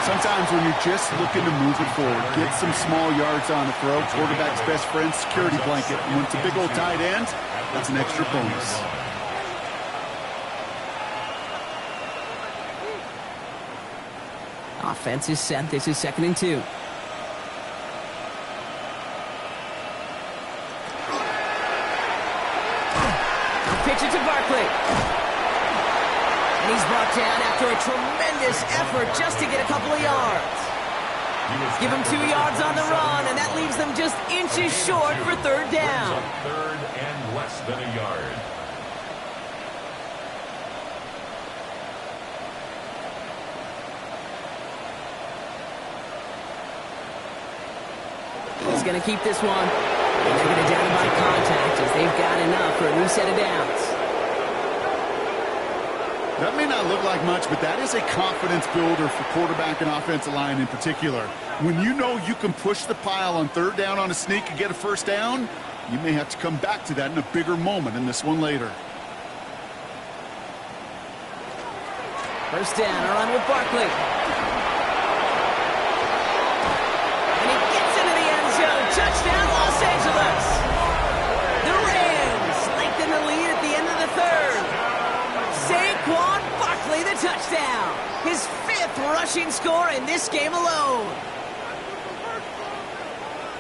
Sometimes when you're just looking to move it forward, get some small yards on the throw, quarterback's best friend, security blanket. And when it's a big old tight end, that's an extra bonus. Offense is set. This is 2nd and 2. Pitch it to Barkley. And he's brought down after a tremendous effort just to get a couple of yards. Give him 2 yards on the run, and that leaves them just inches short for 3rd down. 3rd and less than a yard. He's going to keep this one. And they're going to down by contact as they've got enough for a new set of downs. That may not look like much, but that is a confidence builder for quarterback and offensive line in particular. When you know you can push the pile on 3rd down on a sneak and get a 1st down, you may have to come back to that in a bigger moment in this one later. 1st down, a run with Barkley. And he gets into the end zone. Touchdown, Los Angeles. The Rams lengthen the lead at the end of the 3rd. Saquon Barkley, the touchdown. His 5th rushing score in this game alone.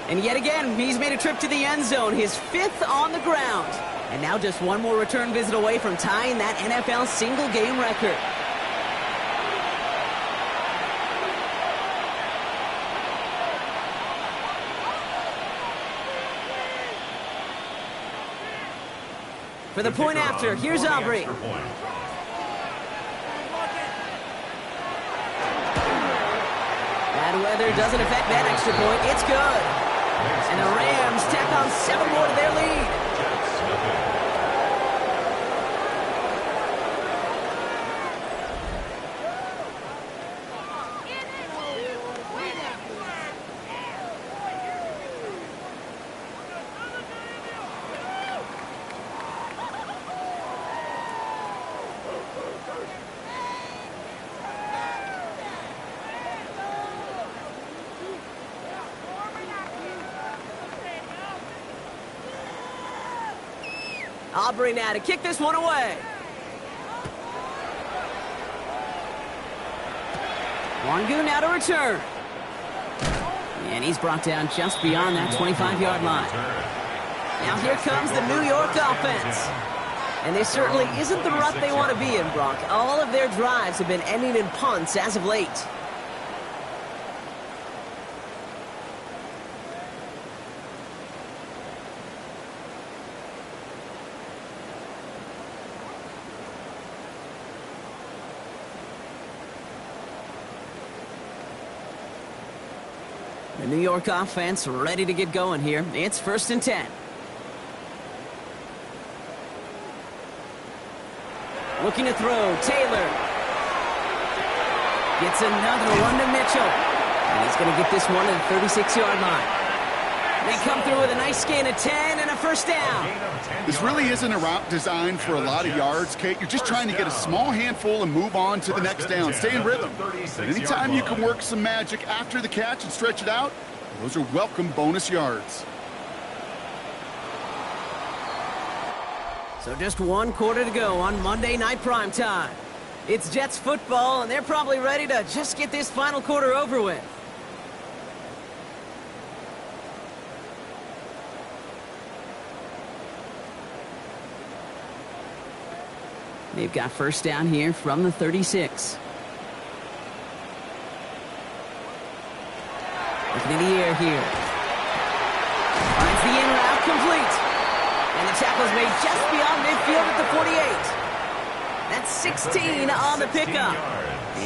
And yet again, he's made a trip to the end zone, his 5th on the ground. And now just one more return visit away from tying that NFL single-game record. For the point after, here's Aubrey. Bad weather doesn't affect that extra point. It's good. And the Rams tack on 7 more to their lead. Aubrey now to kick this one away. Wangu now to return. And he's brought down just beyond that 25-yard line. Now here comes the New York offense. And this certainly isn't the rut they want to be in, Brock. All of their drives have been ending in punts as of late. The New York offense ready to get going here. It's 1st and 10. Looking to throw. Taylor. Gets another one to Mitchell. And he's going to get this one to the 36-yard line. They come through with a nice gain of 10 and a 1st down. This really isn't a route designed for a lot of yards, Kate. You're just trying to get a small handful and move on to the next down. Stay in rhythm. But anytime you can work some magic after the catch and stretch it out, those are welcome bonus yards. So just 1 quarter to go on Monday Night Primetime. It's Jets football, and they're probably ready to just get this final quarter over with. They've got 1st down here from the 36. Looking in the air here. Finds the in route complete. And the tackle's made just beyond midfield at the 48. That's 16 on the pickup.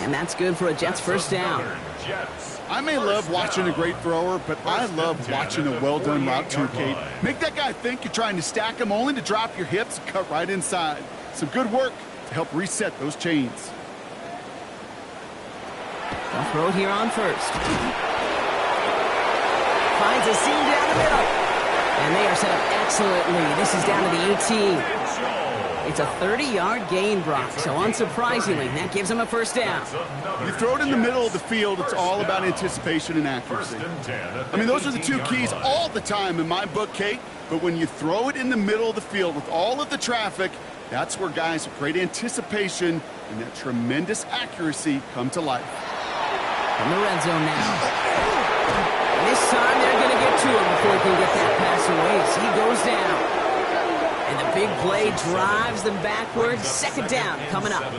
And that's good for a Jets 1st down. I may love watching a great thrower, but I love watching a well-done route too, Kate. Make that guy think you're trying to stack him only to drop your hips and cut right inside. Some good work to help reset those chains. They'll throw it here on 1st. Finds a seam down the middle. And they are set up excellently. This is down to the 18. It's a 30-yard gain, Brock, so unsurprisingly, that gives him a first down. You throw it in the middle of the field, it's all about anticipation and accuracy. I mean, those are the two keys all the time in my book, Kate, but when you throw it in the middle of the field with all of the traffic, that's where guys with great anticipation and that tremendous accuracy come to life. In the red zone now. And this time they're going to get to him before he can get that pass away, so he goes down. And the big play drives them backwards. Second down coming up.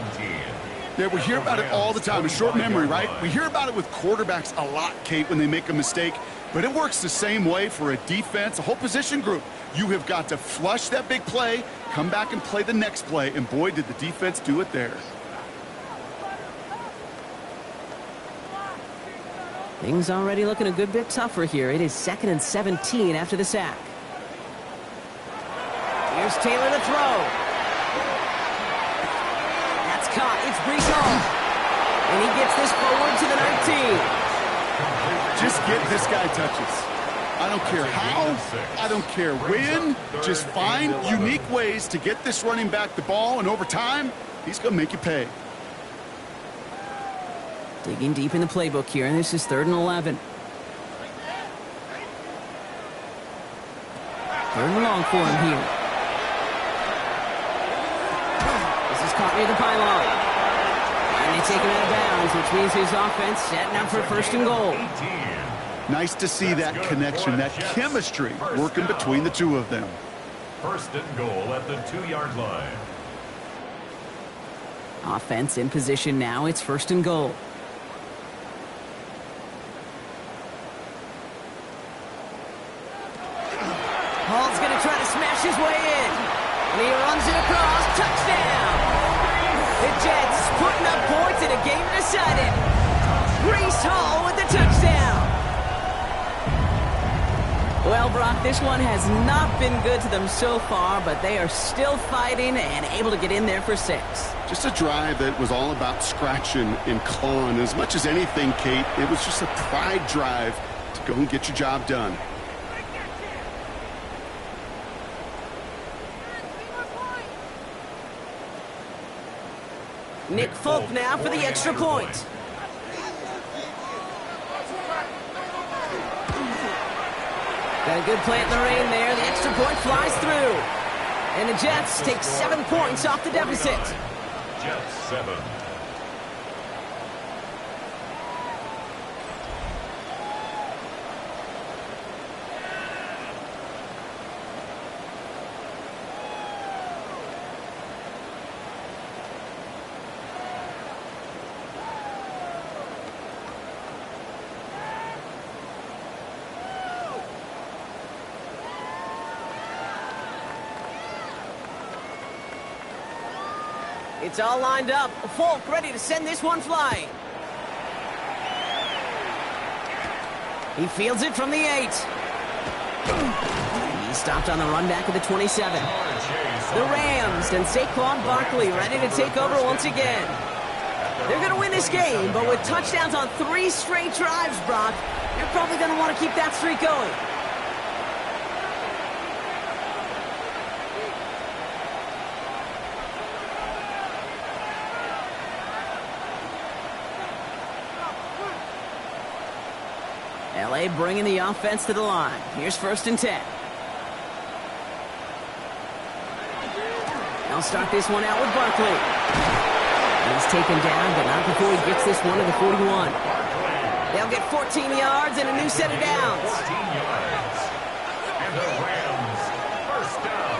Yeah, we hear about it all the time. A short memory, right? We hear about it with quarterbacks a lot, Kate, when they make a mistake. But it works the same way for a defense, a whole position group. You have got to flush that big play, come back and play the next play. And boy, did the defense do it there. Things already looking a good bit tougher here. It is 2nd and 17 after the sack. Here's Taylor to throw. That's caught. It's Brees Hall. And he gets this forward to the 19. Just get this guy touches. I don't care how. I don't care when. Just find unique ways to get this running back the ball, and over time, he's going to make you pay. Digging deep in the playbook here, and this is 3rd and 11. 3rd and long for him here. Caught near the pylon. And they take him out of bounds, which means his offense setting up for 1st and goal. Nice to see that connection, that chemistry working between the two of them. 1st and goal at the 2-yard line. Offense in position now. It's 1st and goal. Hall's going to try to smash his way in. And he runs it across. Touchdown. The Jets putting up points in a game decided. Brees Hall with the touchdown. Well, Brock, this one has not been good to them so far, but they are still fighting and able to get in there for 6. Just a drive that was all about scratching and clawing. As much as anything, Kate, it was just a pride drive to go and get your job done. Nick Folk now for the extra point. Got a good plant in the rain there. The extra point flies through. And the Jets take 7 points off the deficit. Jets 7. It's all lined up. Folk ready to send this one flying. He fields it from the 8. He stopped on the run back at the 27. The Rams and Saquon Barkley ready to take over once again. They're going to win this game, but with touchdowns on 3 straight drives, Brock, you're probably going to want to keep that streak going. LA bringing the offense to the line. Here's 1st and 10. They'll start this one out with Barkley. He's taken down, but not before he gets this one to the 41. They'll get 14 yards and a new set of downs. 14 yards. And the Rams, 1st down.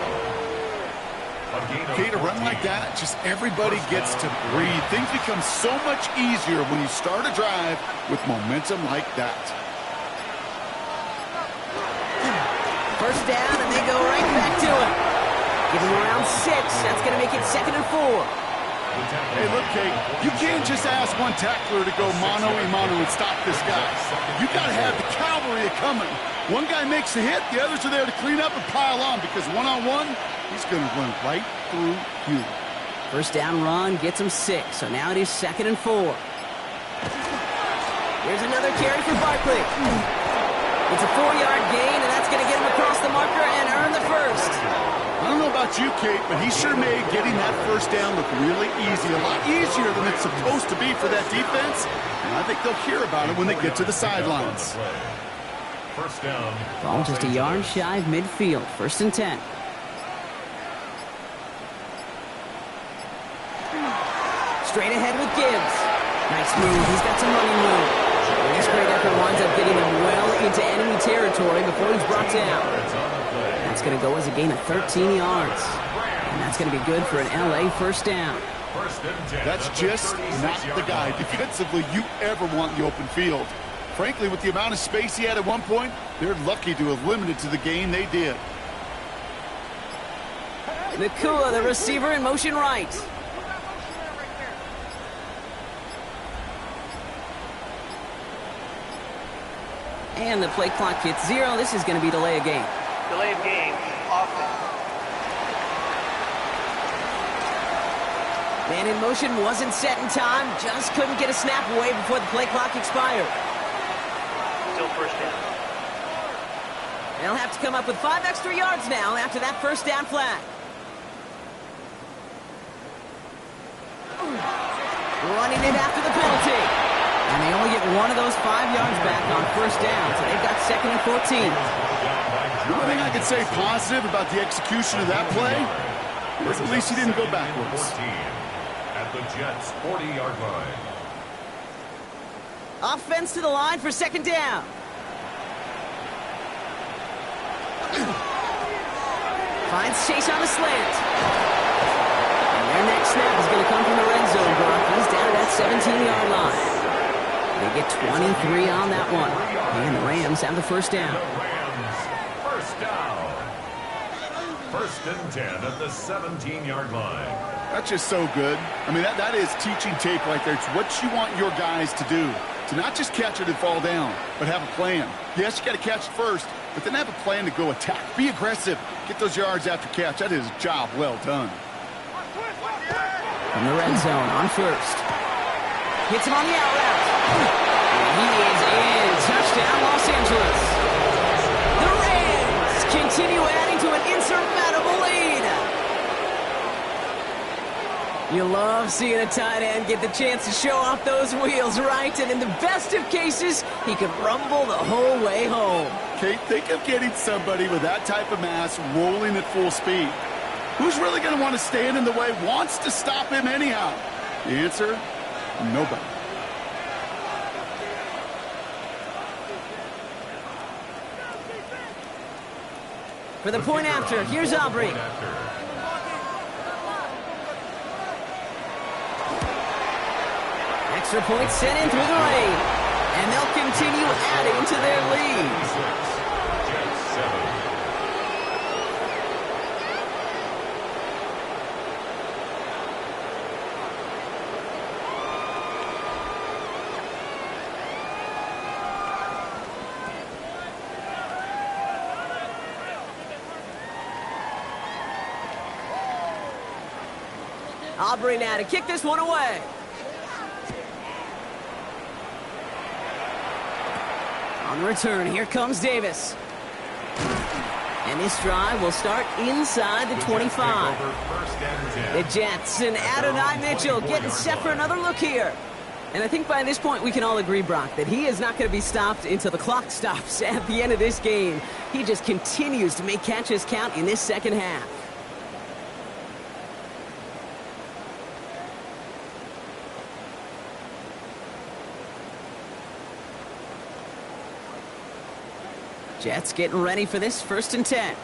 Kate, a run like that, just everybody gets to breathe. Things become so much easier when you start a drive with momentum like that. 1st down, and they go right back to it. Give him around 6. That's going to make it 2nd and 4. Hey, look, Kate, you can't just ask one tackler to go mano-a-mano and stop this guy. You got to have the cavalry coming. One guy makes a hit, the others are there to clean up and pile on, because one-on-one, he's going to run right through you. 1st down run gets him 6, so now it is 2nd and 4. Here's another carry for Barkley. It's a 4-yard gain, and that's going to get him across the marker and earn the 1st. don't know about you, Kate, but he sure made getting that first down look really easy. A lot easier than it's supposed to be for that defense. And I think they'll hear about it when they get to the sidelines. First down. Ball just a yard shy of midfield. 1st and 10. Straight ahead with Gibbs. Nice move. He's got some running room. And this great effort winds up getting him well into enemy territory before he's brought down. That's going to go as a gain of 13 yards. And that's going to be good for an LA first down. That's just not the guy defensively you ever want in the open field. Frankly, with the amount of space he had at one point, they're lucky to have limited to the gain they did. Nakua, the receiver, in motion right. And the play clock hits 0. This is going to be delay of game. Delay of game, offense. Man in motion wasn't set in time. Just couldn't get a snap away before the play clock expired. Still first down. They'll have to come up with 5 extra yards now after that first down flag. Running it after the penalty. And they only get one of those 5 yards back on first down, so they've got 2nd and 14. One thing I can say positive about the execution of that play is at least he didn't go backwards. At the Jets' 40-yard line. Offense to the line for 2nd down. Finds Chase on the slant. And their next snap is going to come from the red zone, Brock. He's down at that 17-yard line. They get 23 on that one. And the Rams have the first down. Rams, first down. 1st and 10 at the 17-yard line. That's just so good. I mean, that is teaching tape right there. It's what you want your guys to do. To not just catch it and fall down, but have a plan. Yes, you got to catch it first, but then have a plan to go attack. Be aggressive. Get those yards after catch. That is a job well done. From the red zone on first. Hits him on the out route. And he is in. Touchdown, Los Angeles. The Rams continue adding to an insurmountable lead. You love seeing a tight end get the chance to show off those wheels, right? And in the best of cases, he could rumble the whole way home. Kate, think of getting somebody with that type of mass rolling at full speed. Who's really going to want to stand in the way, wants to stop him anyhow? The answer, nobody. For the point after, here's Aubrey. Extra point sent in through the rain. And they'll continue adding to their lead. Jets 7. Aubrey now to kick this one away. On the return, here comes Davis. And this drive will start inside the 25. The Jets and Adonai Mitchell getting set for another look here. And I think by this point we can all agree, Brock, that he is not going to be stopped until the clock stops at the end of this game. He just continues to make catches count in this second half. Jets getting ready for this 1st and 10. And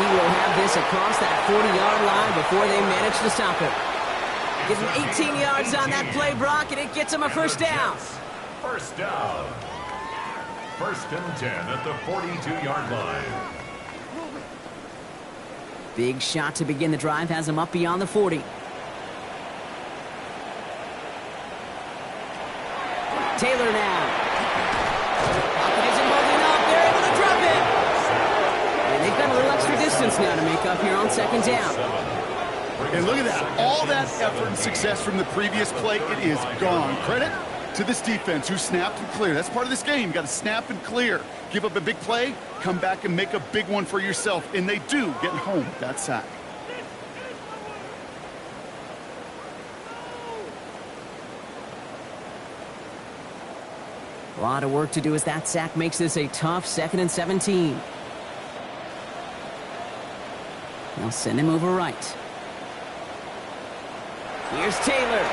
he will have this across that 40-yard line before they manage to stop him. Give him 18 yards on that play, Brock, and it gets him a first down. First down. 1st and 10 at the 42-yard line. Big shot to begin the drive has him up beyond the 40. Taylor now. Pocket isn't holding up. They're able to drop it. And they've got a little extra distance now to make up here on 2nd down. And look at that. All that effort and success from the previous play, it is gone. Credit to this defense who snapped and cleared. That's part of this game. You got to snap and clear. Give up a big play, come back and make a big one for yourself. And they do get home with that sack. A lot of work to do as that sack makes this a tough 2nd and 17. They'll send him over right. Here's Taylor.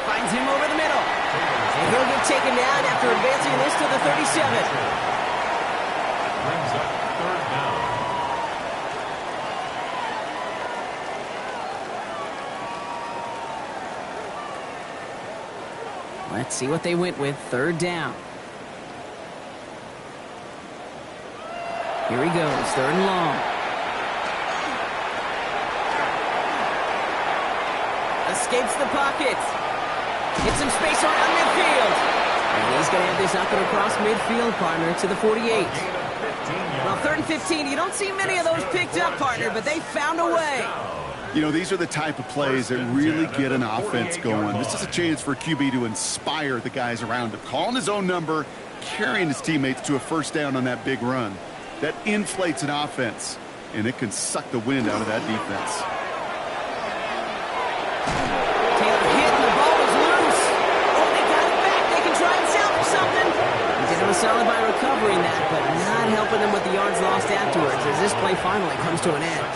Finds him over the middle. And he'll get taken down after advancing this to the 37. Brings up 3rd down. Let's see what they went with. 3rd down. Here he goes. 3rd and long. Escapes the pocket. Gets some space around midfield. And he's going to have this up and across midfield, partner, to the 48. Well, 3rd and 15. You don't see many of those picked up, partner, but they found a way. You know, these are the type of plays that really get an offense going. This is a chance for QB to inspire the guys around him. Calling his own number, carrying his teammates to a 1st down on that big run. That inflates an offense, and it can suck the wind out of that defense. Taylor hit, and the ball was loose. Oh, they got it back. They can try and salvage something. He did him a solid by recovering that, but not helping them with the yards lost afterwards as this play finally comes to an end.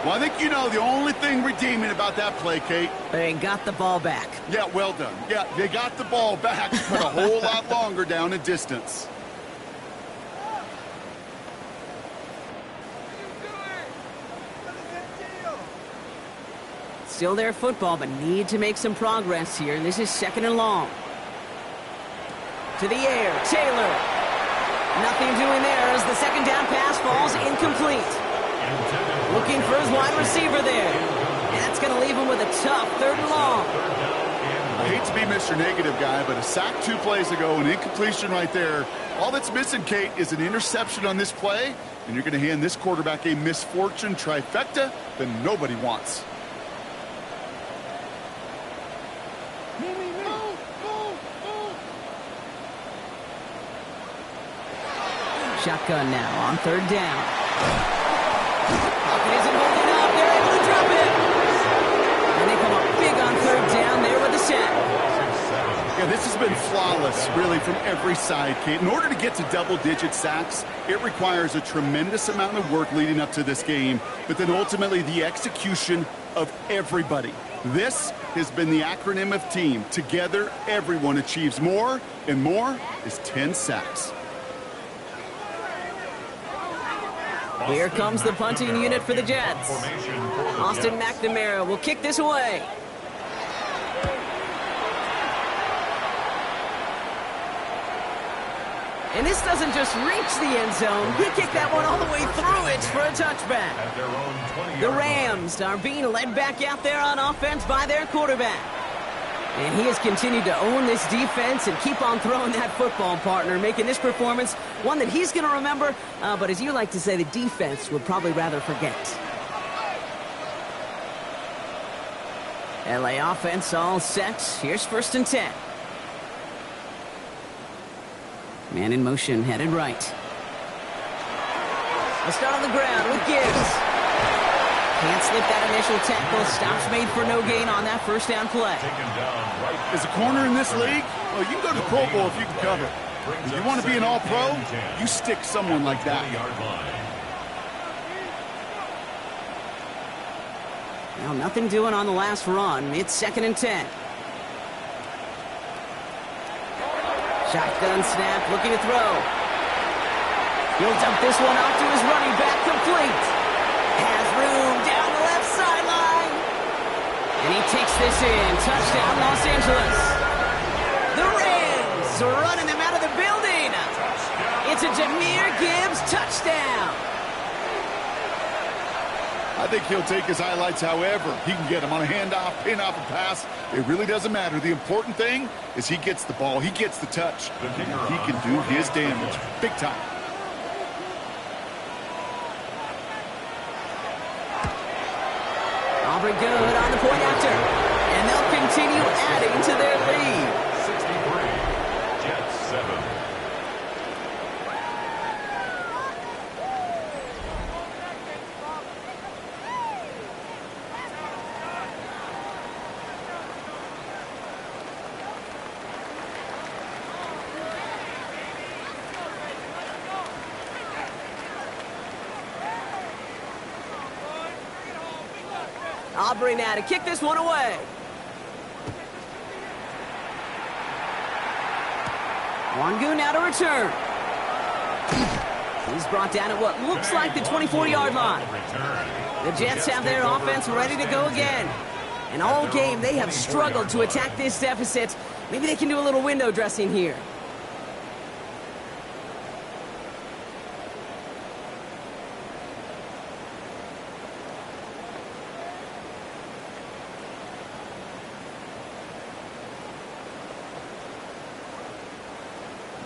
Well, I think you know the only thing redeeming about that play, Kate. They got the ball back. Yeah, well done. Yeah, they got the ball back, but a whole lot longer down in distance. Still their football, but need to make some progress here. This is 2nd and long. To the air, Taylor. Nothing doing there as the 2nd down pass falls incomplete. Looking for his wide receiver there. That's going to leave him with a tough 3rd and long. I hate to be Mr. Negative guy, but a sack 2 plays ago, an incompletion right there. All that's missing, Kate, is an interception on this play, and you're going to hand this quarterback a misfortune trifecta that nobody wants. Shotgun now on 3rd down. Pocket isn't holding up. They're able to drop it. And they come up big on 3rd down there with the sack. Yeah, this has been flawless, really, from every side, Kate. In order to get to double-digit sacks, it requires a tremendous amount of work leading up to this game, but then ultimately the execution of everybody. This has been the acronym of team. Together, everyone achieves more, and more is 10 sacks. Here comes the punting unit for the Jets. Austin McNamara will kick this away. And this doesn't just reach the end zone. He kicked that one all the way through it for a touchback. The Rams are being led back out there on offense by their quarterback. And he has continued to own this defense and keep on throwing that football, partner, making this performance one that he's going to remember, but as you like to say, the defense would probably rather forget. LA offense all set. Here's 1st and 10. Man in motion, headed right. We'll start on the ground with Gibbs. Can't slip that initial tackle. Stops made for no gain on that 1st down play. As a corner in this league, well, you can go to the Pro Bowl if you can cover. If you want to be an all-pro, you stick someone like that. Well, nothing doing on the last run. It's 2nd and 10. Shotgun snap, looking to throw. He'll dump this one off to his running back, complete. Has room down the left sideline. And he takes this in. Touchdown, Los Angeles. The Rams are running them out of the building. It's a Jahmyr Gibbs touchdown. I think he'll take his highlights however he can get them on a handoff, pin off a pass. It really doesn't matter. The important thing is he gets the ball. He gets the touch. He can do his damage. Big time. Aubrey good on the point after. And they'll continue adding to their lead. 63, Jets 7. Aubrey now to kick this one away. Wangu now to return. He's brought down at what looks like the 24-yard line. The Jets have their offense ready to go again. And all game, they have struggled to attack this deficit. Maybe they can do a little window dressing here.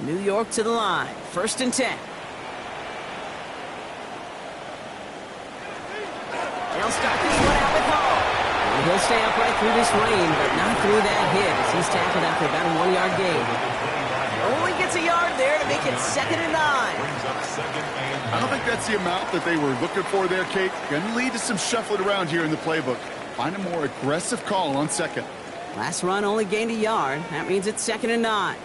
New York to the line. 1st and 10. They'll start this one out with Hall. And he'll stay upright through this rain, but not through that hit as he's tackled after about a 1-yard gain. Only gets a yard there to make it 2nd and 9. I don't think that's the amount that they were looking for there, Kate. Going to lead to some shuffling around here in the playbook. Find a more aggressive call on 2nd. Last run only gained a yard. That means it's 2nd and 9.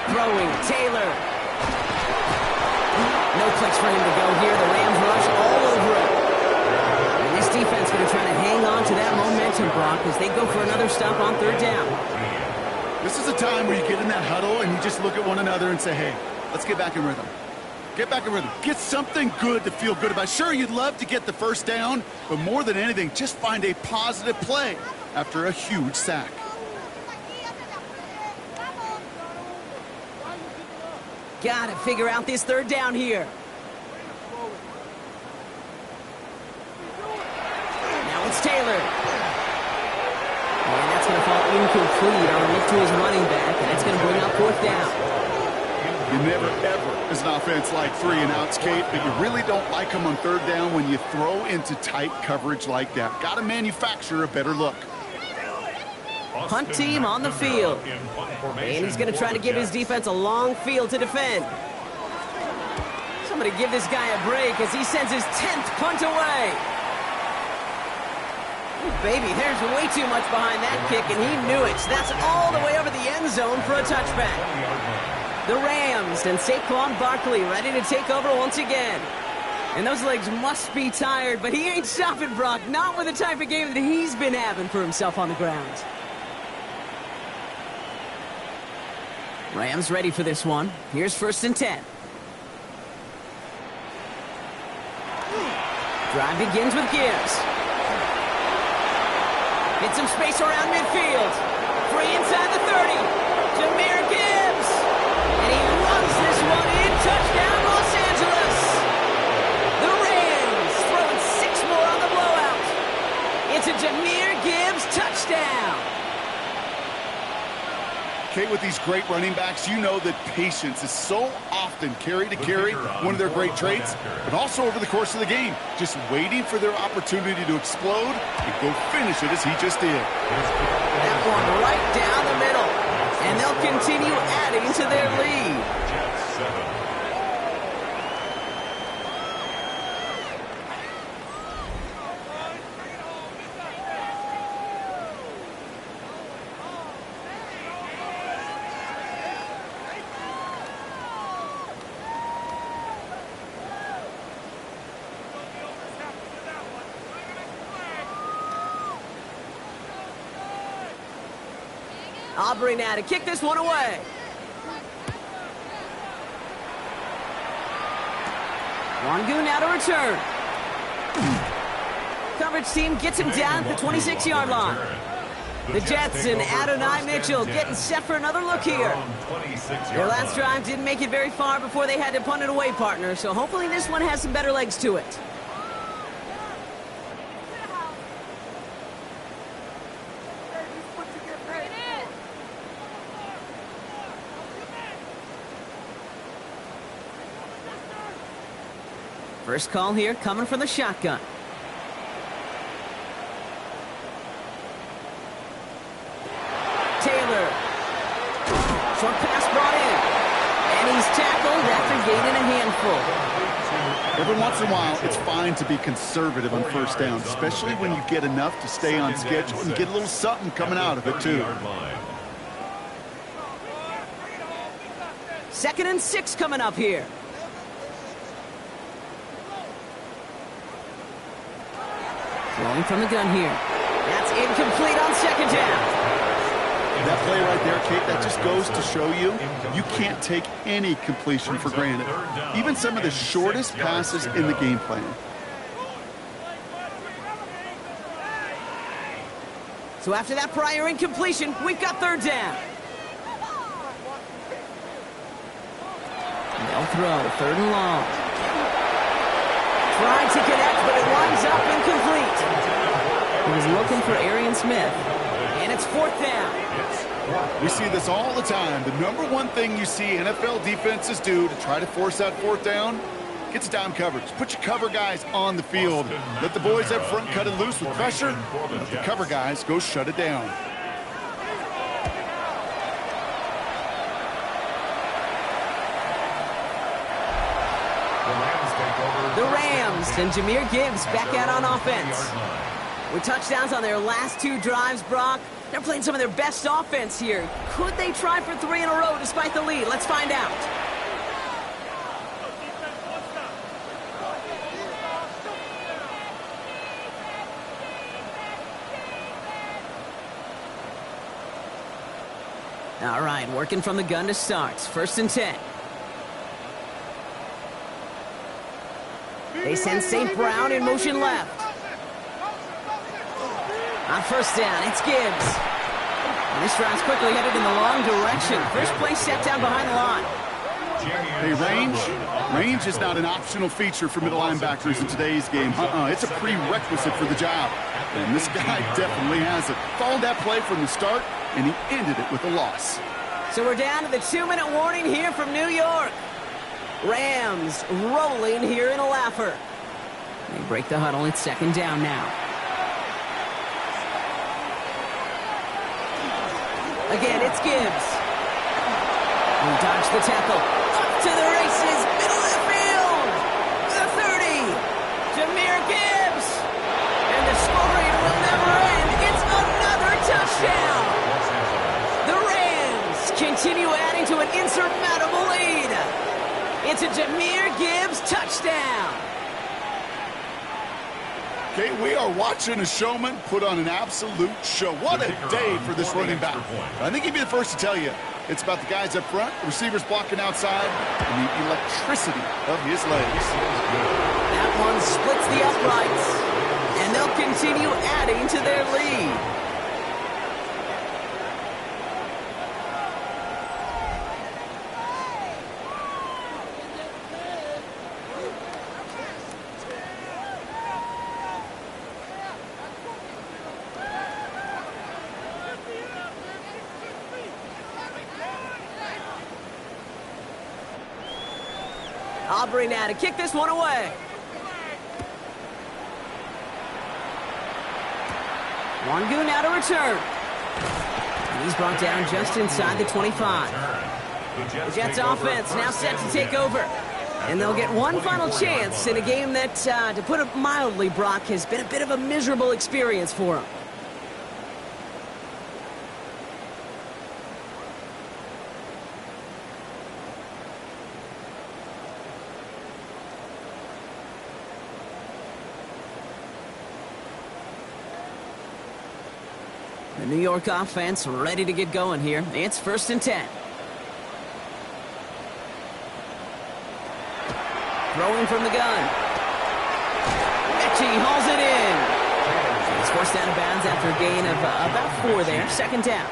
Throwing, Taylor. No clicks for him to go here. The Rams rush all over it. And this defense going to try to hang on to that momentum, Brock, as they go for another stop on 3rd down. This is a time where you get in that huddle and you just look at one another and say, hey, let's get back in rhythm. Get back in rhythm. Get something good to feel good about. Sure, you'd love to get the 1st down, but more than anything, just find a positive play after a huge sack. Gotta figure out this 3rd down here. Now it's Taylor. And that's going to fall incomplete on a look to his running back, and it's going to bring up 4th down. You never, ever, as an offense, like 3 and outs, Kate, but you really don't like them on 3rd down when you throw into tight coverage like that. Got to manufacture a better look. Punt team on the field. And he's going to try to give his defense a long field to defend. Somebody give this guy a break as he sends his 10th punt away. Ooh, baby, there's way too much behind that kick, and he knew it. That's all the way over the end zone for a touchback. The Rams and Saquon Barkley ready to take over once again. And those legs must be tired, but he ain't stopping, Brock. Not with the type of game that he's been having for himself on the ground. Rams ready for this one. Here's 1st and 10. Drive begins with Gibbs. Get some space around midfield. Free inside the 30. Jahmyr Gibbs. And he runs this one in. Touchdown, Los Angeles. The Rams throwing 6 more on the blowout. It's a Jahmyr Gibbs touchdown. Kate, with these great running backs, you know that patience is so often carry to carry, one of their great traits, but also over the course of the game, just waiting for their opportunity to explode and go finish it as he just did. That one right down the middle, and they'll continue adding to their lead. Jets 7. Aubrey now to kick this one away. Wangu now to return. Coverage team gets him down at the 26-yard line. The Jets and Adonai Mitchell getting set for another look here. Their last drive didn't make it very far before they had to punt it away, partner, so hopefully this one has some better legs to it. First call here coming from the shotgun. Short pass brought in. And he's tackled after gaining a handful. Every once in a while, it's fine to be conservative on first down, especially when you get enough to stay on schedule and get a little something coming out of it, too. 2nd and 6 coming up here. Throwing from the gun here. That's incomplete on 2nd down. That play right there, Kate, that just goes to show you can't take any completion for granted. Even some of the shortest passes in the game plan. So after that prior incompletion, we've got 3rd down. They'll throw, 3rd and long. Trying to connect, but it winds up incomplete. He was looking for Arian Smith. And it's 4th down. We see this all the time. The number one thing you see NFL defenses do to try to force that 4th down, get to dime coverage. Put your cover guys on the field. Let the boys up front cut it loose with pressure. Let the cover guys go shut it down. The Rams and Jahmyr Gibbs back out on offense. With touchdowns on their last 2 drives, Brock, they're playing some of their best offense here. Could they try for 3 in a row despite the lead? Let's find out. All right, working from the gun to start. 1st and 10. They send St. Brown in motion left. On 1st down, it's Gibbs. And this round's quickly headed in the wrong direction. First play set down behind the line. Hey, range is not an optional feature for middle linebackers in today's game. It's a prerequisite for the job. And this guy definitely has it. Followed that play from the start, and he ended it with a loss. So we're down to the 2-minute warning here from New York. Rams rolling here in a laugher. They break the huddle. It's 2nd down now. Again, it's Gibbs. He dodged the tackle. Up to the races. Middle of the field. The 30. Jahmyr Gibbs. And the scoring will never end. It's another touchdown. The Rams continue adding to an insurmountable lead. It's a Jahmyr Gibbs touchdown. Okay, we are watching a showman put on an absolute show. What a day for this running back. I think he'd be the first to tell you. It's about the guys up front, the receivers blocking outside, and the electricity of his legs. That one splits the uprights, and they'll continue adding to their lead. Aubrey now to kick this one away. Wangu now to return. And he's brought down just inside the 25. The Jets offense now set to take over. And they'll get one final chance in a game that, to put it mildly, Brock, has been a bit of a miserable experience for them. The New York offense ready to get going here. It's 1st and 10. Throwing from the gun. Mechie hauls it in. He's forced out of bounds after a gain of about 4 there. 2nd down.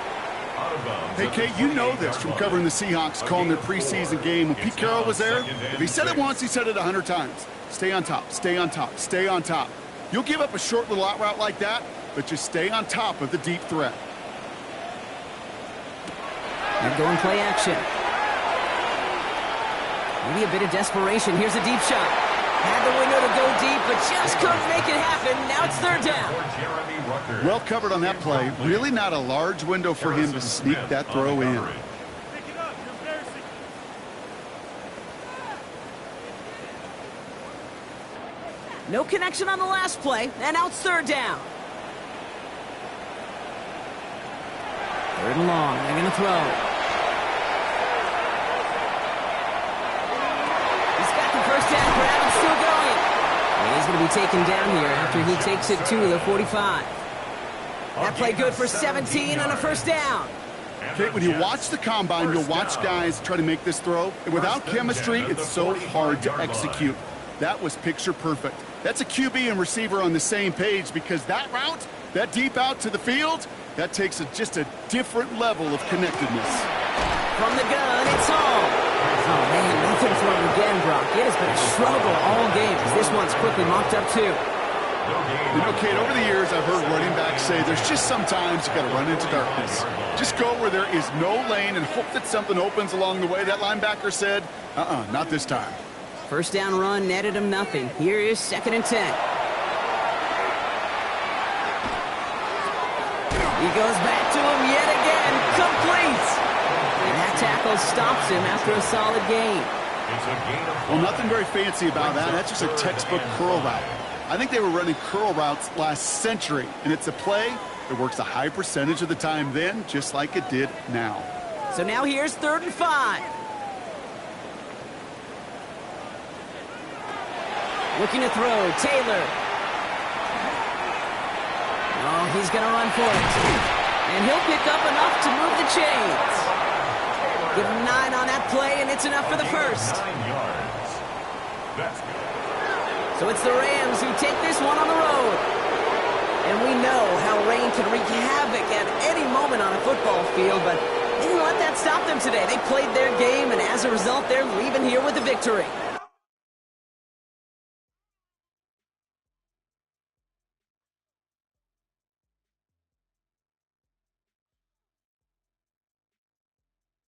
Hey, Kate, you know this from covering the Seahawks, calling their preseason game. When Pete Carroll was there, if he said it once, he said it 100 times. Stay on top, stay on top, stay on top. You'll give up a short little out route like that, but just stay on top of the deep threat. And going play action. Maybe a bit of desperation. Here's a deep shot. Had the window to go deep, but just couldn't make it happen. Now it's 3rd down. Well covered on that play. Really not a large window for him to sneak that throw in. No connection on the last play, and now it's third down. Third and long, they're going to throw. He's got the first down grab and still going. And he's going to be taken down here after he takes it to the 45. That play good for 17 and a first down. Okay, when you watch the combine, you'll watch guys try to make this throw. And without chemistry, it's so hard to execute. That was picture perfect. That's a QB and receiver on the same page because that route, that deep out to the field, that takes just a different level of connectedness. From the gun, it's home. Oh, man, nothing for him again, Brock. It has been a struggle all game as this one's quickly mocked up, too. You know, Kate, over the years, I've heard running backs say there's just sometimes you got to run into darkness. Just go where there is no lane and hope that something opens along the way. That linebacker said, not this time. First down run netted him nothing. Here is 2nd and 10. He goes back to him yet again. Complete. And that tackle stops him after a solid gain. Well, nothing very fancy about that. That's just a textbook curl route. I think they were running curl routes last century, and it's a play that works a high percentage of the time then, just like it did now. So now here's 3rd and 5. Looking to throw, Taylor. Oh, he's going to run for it. And he'll pick up enough to move the chains. Give him 9 on that play, and it's enough for the first. 9 yards. That's good. So it's the Rams who take this one on the road. And we know how rain can wreak havoc at any moment on a football field, but they didn't let that stop them today. They played their game, and as a result, they're leaving here with a victory.